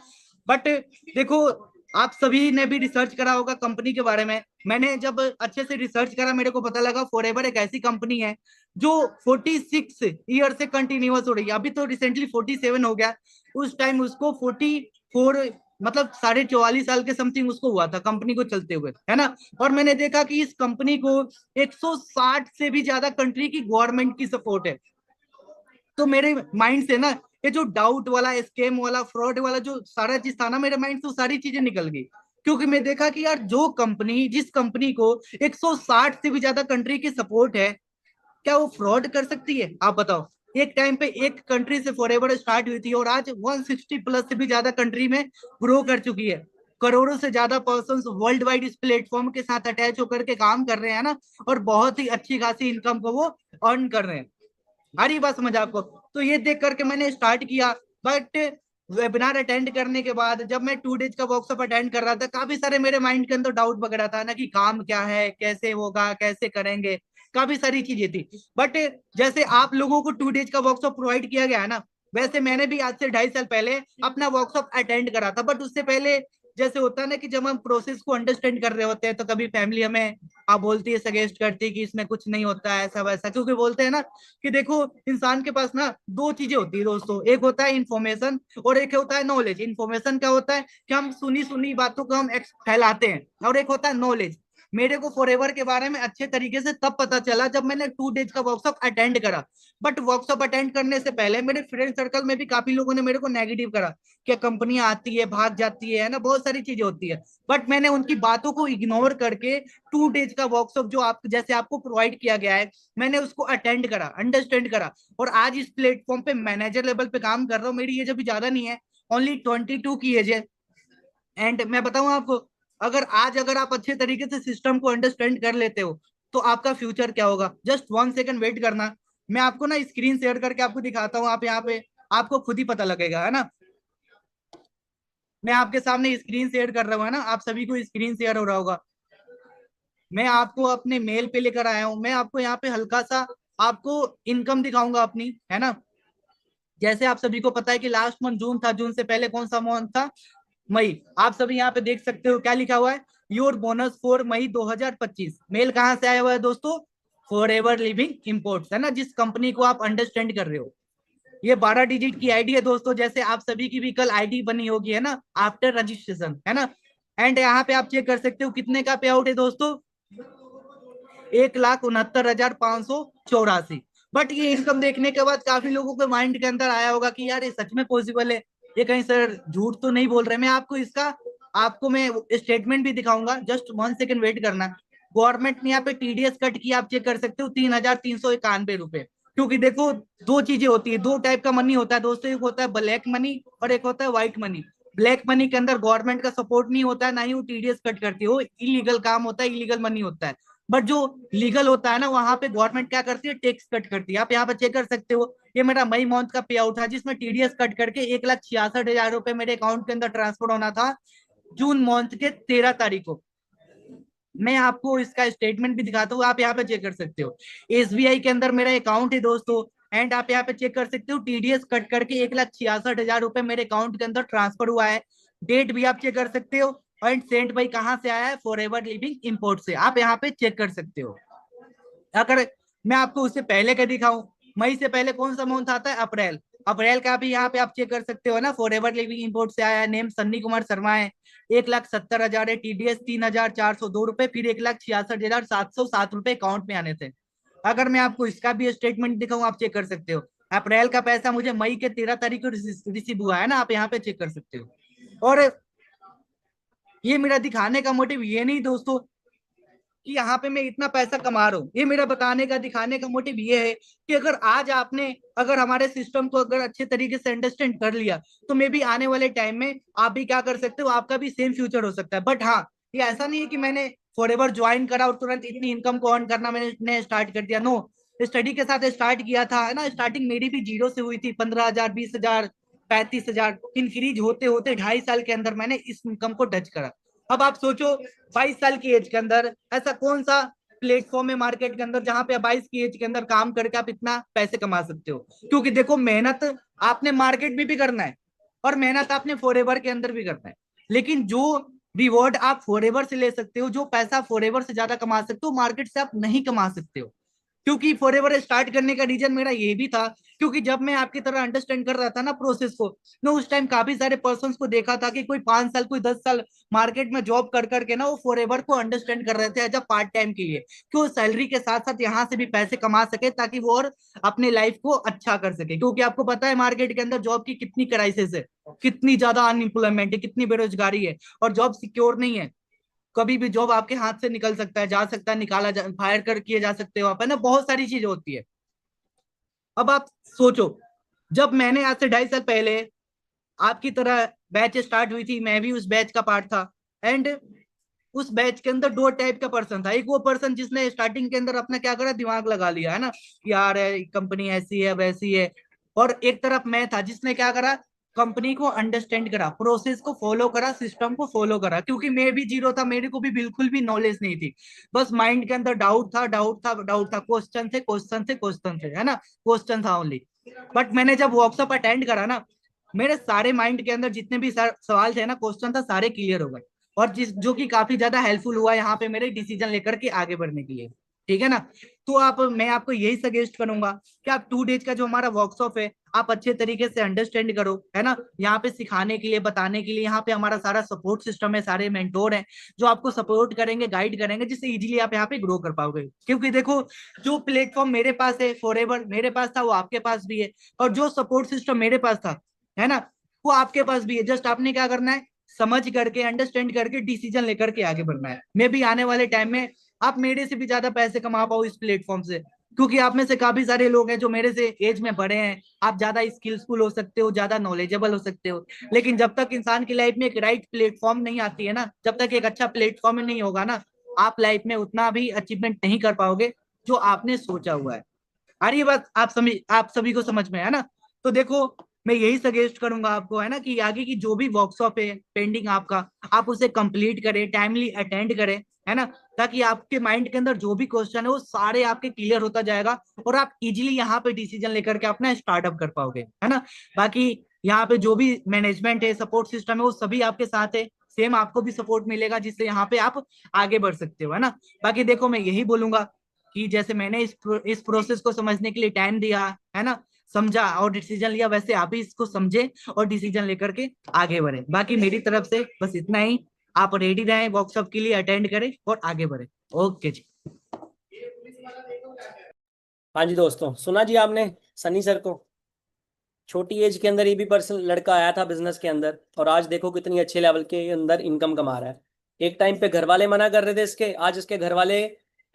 बट देखो, आप सभी ने भी रिसर्च करा होगा कंपनी के बारे में। मैंने जब अच्छे से रिसर्च करा, मेरे को पता लगा फॉरएवर एक ऐसी कंपनी है जो 46 ईयर से कंटिन्यूअस हो रही है। अभी तो रिसेंटली 47 हो गया, उस टाइम उसको 44, मतलब 44.5 साल के समथिंग उसको हुआ था कंपनी को चलते हुए, है ना। और मैंने देखा कि इस कंपनी को 160 से भी ज्यादा कंट्री की गवर्नमेंट की सपोर्ट है। तो मेरे माइंड से ना ये जो डाउट वाला, स्कैम वाला, फ्रॉड वाला जो सारा चीज था ना, मेरे माइंड से वो सारी चीजें निकल गई। क्योंकि मैं देखा कि यार जो कंपनी, जिस कंपनी को 160 से भी ज्यादा कंट्री की सपोर्ट है, क्या वो फ्रॉड कर सकती है? आप बताओ। एक टाइम पे एक कंट्री से फॉरएवर स्टार्ट हुई थी और आज 160 प्लस से भी ज्यादा कंट्री में ग्रो कर चुकी है। करोड़ों से ज्यादा पर्सन वर्ल्ड वाइड इस प्लेटफॉर्म के साथ अटैच होकर के काम कर रहे हैं ना, और बहुत ही अच्छी खासी इनकम को वो अर्न कर रहे हैं। आ रही बात समझ आपको? तो ये देख करके मैंने स्टार्ट किया। बट वेबिनार अटेंड करने के बाद जब मैं 2 डेज का वर्कशॉप अटेंड कर रहा था, काफी सारे मेरे माइंड के अंदर डाउट वगैरह था ना कि काम क्या है, कैसे होगा, कैसे करेंगे, काफी सारी चीजें थी। बट जैसे आप लोगों को 2 डेज का वर्कशॉप प्रोवाइड किया गया है ना, वैसे मैंने भी आज से 2.5 साल पहले अपना वर्कशॉप अटेंड करा था। बट उससे पहले जैसे होता है ना कि जब हम प्रोसेस को अंडरस्टैंड कर रहे होते हैं तो कभी फैमिली हमें आप बोलती है, सजेस्ट करती है कि इसमें कुछ नहीं होता है ऐसा वैसा, क्योंकि बोलते हैं ना कि देखो, इंसान के पास ना दो चीजें होती है दोस्तों, एक होता है इन्फॉर्मेशन और एक होता है नॉलेज। इन्फॉर्मेशन क्या होता है कि हम सुनी सुनी बातों को हम फैलाते हैं, और एक होता है नॉलेज। मेरे को फॉरएवर के बारे में अच्छे तरीके से तब पता चला जब मैंने 2 डेज का वर्कशॉप अटेंड करा। बट वर्कशॉप अटेंड करने से पहले मेरे फ्रेंड सर्कल में भी काफी लोगों ने मेरे को नेगेटिव करा, क्या कंपनियां आती है भाग जाती है ना, बहुत सारी चीजें होती है। बट मैंने उनकी बातों को इग्नोर करके 2 डेज का वर्कशॉप जो आप जैसे आपको प्रोवाइड किया गया है, मैंने उसको अटेंड करा, अंडरस्टैंड करा, और आज इस प्लेटफॉर्म पे मैनेजर लेवल पे काम कर रहा हूँ। मेरी एज अभी ज्यादा नहीं है, ओनली 22 की एज है। एंड मैं बताऊं आपको, अगर आप अच्छे तरीके से सिस्टम को अंडरस्टैंड कर लेते हो तो आपका फ्यूचर क्या होगा, जस्ट 1 सेकंड वेट करना। मैं आपको ना स्क्रीन शेयर करके आपको दिखाता हूँ, आप यहाँ पे आपको खुद ही पता लगेगा, है ना। मैं आपके सामने स्क्रीन शेयर कर रहा हूँ, है ना, आप सभी को स्क्रीन शेयर हो रहा होगा। मैं आपको अपने मेल पे लेकर आया हूँ। मैं आपको यहाँ पे हल्का सा आपको इनकम दिखाऊंगा अपनी, है ना। जैसे आप सभी को पता है कि लास्ट मंथ जून था, जून से पहले कौन सा मंथ था? मई। आप सभी यहाँ पे देख सकते हो क्या लिखा हुआ है, your bonus for May 2025। Mail कहाँ से आया हुआ है दोस्तों? फॉरएवर लिविंग इंपोर्ट्स, है ना, जिस कंपनी को आप अंडरस्टैंड कर रहे हो। ये 12 डिजिट की आईडी है दोस्तों, जैसे आप सभी की भी कल आईडी बनी होगी, है ना, आफ्टर रजिस्ट्रेशन, है ना। एंड यहाँ पे आप चेक कर सकते हो कितने का पे आउट है दोस्तों, 1,69,584। बट ये इनकम देखने के बाद काफी लोगों के माइंड के अंदर आया होगा कि यार ये सच में पॉसिबल है, ये कहीं सर झूठ तो नहीं बोल रहे। मैं आपको इसका आपको मैं स्टेटमेंट भी दिखाऊंगा, जस्ट 1 सेकंड वेट करना। गवर्नमेंट ने यहाँ पे टीडीएस कट किया, आप चेक कर सकते हो, 3,391 रुपए। क्योंकि देखो, दो चीजें होती है, दो टाइप का मनी होता है दोस्तों, एक होता है ब्लैक मनी और एक होता है व्हाइट मनी। ब्लैक मनी के अंदर गवर्नमेंट का सपोर्ट नहीं होता है, ना ही वो टीडीएस कट करती है, वो इलीगल काम होता है, इलीगल मनी होता है। बट जो लीगल होता है ना, वहां पे गवर्नमेंट क्या करती है, टैक्स कट करती है। आप यहाँ पे चेक कर सकते हो, ये मेरा मई मंथ का पे आउट था जिसमें टीडीएस कट करके 1,66,000 रुपए मेरे अकाउंट के अंदर ट्रांसफर होना था जून मंथ के 13 तारीख को। मैं आपको इसका स्टेटमेंट भी दिखाता हूँ, आप यहाँ पे चेक कर सकते हो। एसबीआई के अंदर मेरा अकाउंट है दोस्तों, एंड आप यहाँ पे चेक कर सकते हो, टीडीएस कट करके 1,66,000 रुपए मेरे अकाउंट के अंदर ट्रांसफर हुआ है। डेट भी आप चेक कर सकते हो। एंड सेंट भाई कहाँ से आया है? फॉरएवर लिविंग इंपोर्ट से, आप यहाँ पे चेक कर सकते हो। अगर मैं आपको उससे पहले का दिखाऊं, मई से पहले कौन सा मंथ आता है? अप्रैल। अप्रैल का भी यहाँ पे आप चेक कर सकते हो ना, फॉरएवर लिविंग इंपोर्ट से आया है, नेम सन्नी कुमार शर्मा है, 1,70,000 है, टीडीएस 3,402 रुपए, फिर 1,66,707 रुपए अकाउंट में आने थे। अगर मैं आपको इसका भी स्टेटमेंट दिखाऊं, आप चेक कर सकते हो। अप्रैल का पैसा मुझे मई के 13 तारीख को रिसीव हुआ है ना, आप यहाँ पे चेक कर सकते हो। और ये मेरा दिखाने का मोटिव ये नहीं दोस्तों कि यहाँ पे मैं इतना पैसा कमा रहा हूँ। ये मेरा बताने का दिखाने का मोटिव ये है कि अगर आज आपने अगर हमारे सिस्टम को अगर अच्छे तरीके से अंडरस्टैंड कर लिया तो मे भी आने वाले टाइम में आप भी क्या कर सकते हो, आपका भी सेम फ्यूचर हो सकता है। बट हाँ, ये ऐसा नहीं है कि मैंने फॉरएवर ज्वाइन करा और तुरंत इतनी इनकम को अर्न करना मैंने स्टार्ट कर दिया। नो, स्टडी के साथ स्टार्ट किया था, है ना। स्टार्टिंग मेरी भी जीरो से हुई थी, 15,000, 20,000, 35,000, इंक्रीज होते होते 2.5 साल के अंदर मैंने इस इनकम को टच करा। अब आप सोचो 22 साल की एज के अंदर ऐसा कौन सा प्लेटफॉर्म है मार्केट के अंदर जहां पे 22 की एज के अंदर काम करके आप इतना पैसे कमा सकते हो। क्योंकि देखो, मेहनत आपने मार्केट में भी करना है और मेहनत आपने फॉरएवर के अंदर भी करना है, लेकिन जो रिवॉर्ड आप फॉरएवर से ले सकते हो, जो पैसा फॉरएवर से ज्यादा कमा सकते हो, मार्केट से आप नहीं कमा सकते हो। क्योंकि फॉरएवर स्टार्ट करने का रीजन मेरा ये भी था, क्योंकि जब मैं आपकी तरह अंडरस्टैंड कर रहा था ना प्रोसेस को, मैं उस टाइम काफी सारे पर्सन्स को देखा था कि कोई 5 साल, कोई 10 साल मार्केट में जॉब कर करके ना वो फॉरएवर को अंडरस्टैंड कर रहे थे एज अ पार्ट टाइम के लिए, कि वो सैलरी के साथ साथ यहाँ से भी पैसे कमा सके ताकि वो और अपने लाइफ को अच्छा कर सके। क्योंकि आपको पता है मार्केट के अंदर जॉब की कितनी क्राइसिस है, कितनी ज्यादा अनएम्प्लॉयमेंट है, कितनी बेरोजगारी है, और जॉब सिक्योर नहीं है। कभी भी जॉब आपके हाथ से निकल सकता है, जा सकता है, फायर कर किए जा सकते हो आप, है ना। बहुत सारी चीजें होती है। अब आप सोचो, जब मैंने आज से 2.5 साल पहले आपकी तरह बैच स्टार्ट हुई थी, मैं भी उस बैच का पार्ट था। एंड उस बैच के अंदर दो टाइप का पर्सन था। एक वो पर्सन जिसने स्टार्टिंग के अंदर अपना क्या करा, दिमाग लगा लिया, है ना, कि यार कंपनी ऐसी है वैसी है। और एक तरफ मैं था जिसने क्या करा, कंपनी को अंडरस्टैंड करा, प्रोसेस को फॉलो करा, सिस्टम को फॉलो करा। क्योंकि मैं भी जीरो था, मेरे को भी बिल्कुल भी नॉलेज नहीं थी। बस माइंड के अंदर डाउट था, डाउट था, डाउट था, क्वेश्चन थे, क्वेश्चन थे, क्वेश्चन थे, है ना, क्वेश्चन था ओनली। बट मैंने जब वर्कशॉप अटेंड करा ना, मेरे सारे माइंड के अंदर जितने भी सवाल थे ना, क्वेश्चन था, सारे क्लियर हो गए। और जिस जो कि काफी ज्यादा हेल्पफुल हुआ यहाँ पे मेरे डिसीजन लेकर के आगे बढ़ने के लिए। ठीक है ना। तो मैं आपको यही सजेस्ट करूंगा कि आप 2 डेज का जो हमारा वर्कशॉप है, आप अच्छे तरीके से अंडरस्टैंड करो, है ना। यहाँ पे सिखाने के लिए, बताने के लिए यहाँ पे हमारा सारा सपोर्ट सिस्टम है, सारे मेंटोर हैं जो आपको सपोर्ट करेंगे, गाइड करेंगे, जिससे इजीली आप यहाँ पे ग्रो कर पाओगे। क्योंकि देखो, जो प्लेटफॉर्म मेरे पास है फॉरएवर मेरे पास था, वो आपके पास भी है। और जो सपोर्ट सिस्टम मेरे पास था, है ना, वो आपके पास भी है। जस्ट आपने क्या करना है, समझ करके, अंडरस्टैंड करके, डिसीजन लेकर के आगे बढ़ना है। मे भी आने वाले टाइम में आप मेरे से भी ज्यादा पैसे कमा पाओ इस प्लेटफॉर्म से। क्योंकि आप में से काफी सारे लोग हैं जो मेरे से एज में बड़े हैं, आप ज्यादा स्किल्सफुल हो सकते हो, ज्यादा नॉलेजेबल हो सकते हो। लेकिन जब तक इंसान की लाइफ में एक राइट प्लेटफॉर्म नहीं आती है ना, जब तक एक अच्छा प्लेटफॉर्म नहीं होगा ना, आप लाइफ में उतना भी अचीवमेंट नहीं कर पाओगे जो आपने सोचा हुआ है। आ रही है बात आप सभी को समझ में, है ना। तो देखो, मैं यही सजेस्ट करूंगा आपको, है ना, कि आगे की जो भी वर्कशॉप है पेंडिंग आपका, आप उसे कंप्लीट करें, टाइमली अटेंड करें, है ना। ताकि आपके माइंड के अंदर जो भी क्वेश्चन है वो सारे आपके क्लियर होता जाएगा, और आप इजीली यहाँ पे डिसीजन लेकर के अपना स्टार्टअप कर पाओगे, है ना। बाकी यहाँ पे जो भी मैनेजमेंट है, सपोर्ट सिस्टम है, वो सभी आपके साथ है। सेम आपको भी सपोर्ट मिलेगा, जिससे यहाँ पे आप आगे बढ़ सकते हो, है ना। बाकी देखो, मैं यही बोलूंगा कि जैसे मैंने इस प्रोसेस को समझने के लिए टाइम दिया, है ना, समझा और डिसीजन लिया, वैसे आप भी इसको समझे और डिसीजन लेकर के आगे बढ़े। बाकी मेरी तरफ से बस इतना ही। आप रेडी रहें वर्कशॉप के लिए, अटेंड करें और आगे बढ़े। ओके जी। हाँ जी दोस्तों, सुना जी आपने सनी सर को। छोटी एज के अंदर ये भी पर्सन लड़का आया था बिजनेस के अंदर, और आज देखो कितनी अच्छे लेवल के अंदर इनकम कमा रहा है। एक टाइम पे घर वाले मना कर रहे थे इसके, आज इसके घर वाले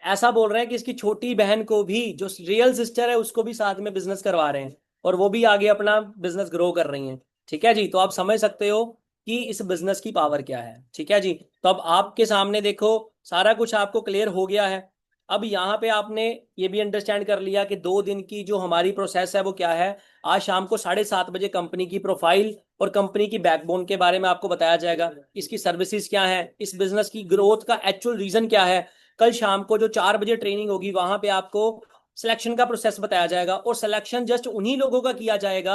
ऐसा बोल रहे हैं कि इसकी छोटी बहन को भी, जो रियल सिस्टर है, उसको भी साथ में बिजनेस करवा रहे हैं, और वो भी आगे अपना बिजनेस ग्रो कर रही हैं। ठीक है जी, तो आप समझ सकते हो कि इस बिजनेस की पावर क्या है। ठीक है जी, तो अब आपके सामने देखो सारा कुछ आपको क्लियर हो गया है। अब यहाँ पे आपने ये भी अंडरस्टैंड कर लिया कि 2 दिन की जो हमारी प्रोसेस है वो क्या है। आज शाम को 7:30 बजे कंपनी की प्रोफाइल और कंपनी की बैकबोन के बारे में आपको बताया जाएगा, इसकी सर्विसेज क्या है, इस बिजनेस की ग्रोथ का एक्चुअल रीजन क्या है। कल शाम को जो 4 बजे ट्रेनिंग होगी, वहां पे आपको सिलेक्शन का प्रोसेस बताया जाएगा, और सिलेक्शन जस्ट उन्हीं लोगों का किया जाएगा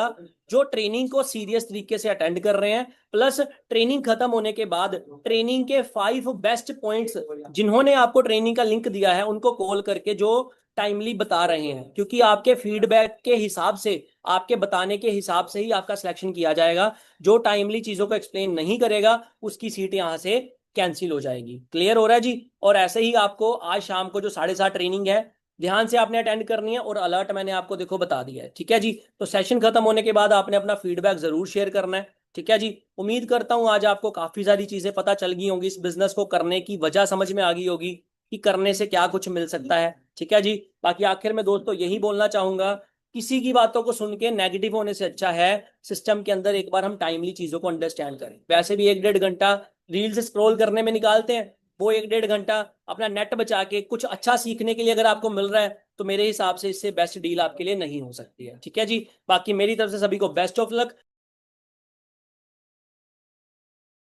जो ट्रेनिंग को सीरियस तरीके से अटेंड कर रहे हैं। प्लस ट्रेनिंग खत्म होने के बाद ट्रेनिंग के 5 बेस्ट पॉइंट्स जिन्होंने आपको ट्रेनिंग का लिंक दिया है उनको कॉल करके जो टाइमली बता रहे हैं, क्योंकि आपके फीडबैक के हिसाब से, आपके बताने के हिसाब से ही आपका सिलेक्शन किया जाएगा। जो टाइमली चीजों को एक्सप्लेन नहीं करेगा उसकी सीट यहां से कैंसिल हो जाएगी। क्लियर हो रहा है जी। और ऐसे ही आपको आज शाम को जो 7:30 ट्रेनिंग है, ध्यान से आपने अटेंड करनी है, और अलर्ट मैंने आपको देखो बता दिया है। ठीक है जी, तो सेशन खत्म होने के बाद आपने अपना फीडबैक जरूर शेयर करना है। ठीक है जी, उम्मीद करता हूं आज आपको काफी सारी चीजें पता चल गई होंगी, इस बिजनेस को करने की वजह समझ में आ गई होगी कि करने से क्या कुछ मिल सकता है। ठीक है जी। बाकी आखिर में दोस्तों यही बोलना चाहूंगा, किसी की बातों को सुन के नेगेटिव होने से अच्छा है सिस्टम के अंदर एक बार हम टाइमली चीजों को अंडरस्टैंड करें। वैसे भी 1-1.5 घंटा रील्स स्क्रॉल करने में निकालते हैं, वो 1-1.5 घंटा अपना नेट बचा के कुछ अच्छा सीखने के लिए अगर आपको मिल रहा है तो मेरे हिसाब से इससे बेस्ट डील आपके लिए नहीं हो सकती है। ठीक है जी। बाकी मेरी तरफ से सभी को बेस्ट ऑफ लक।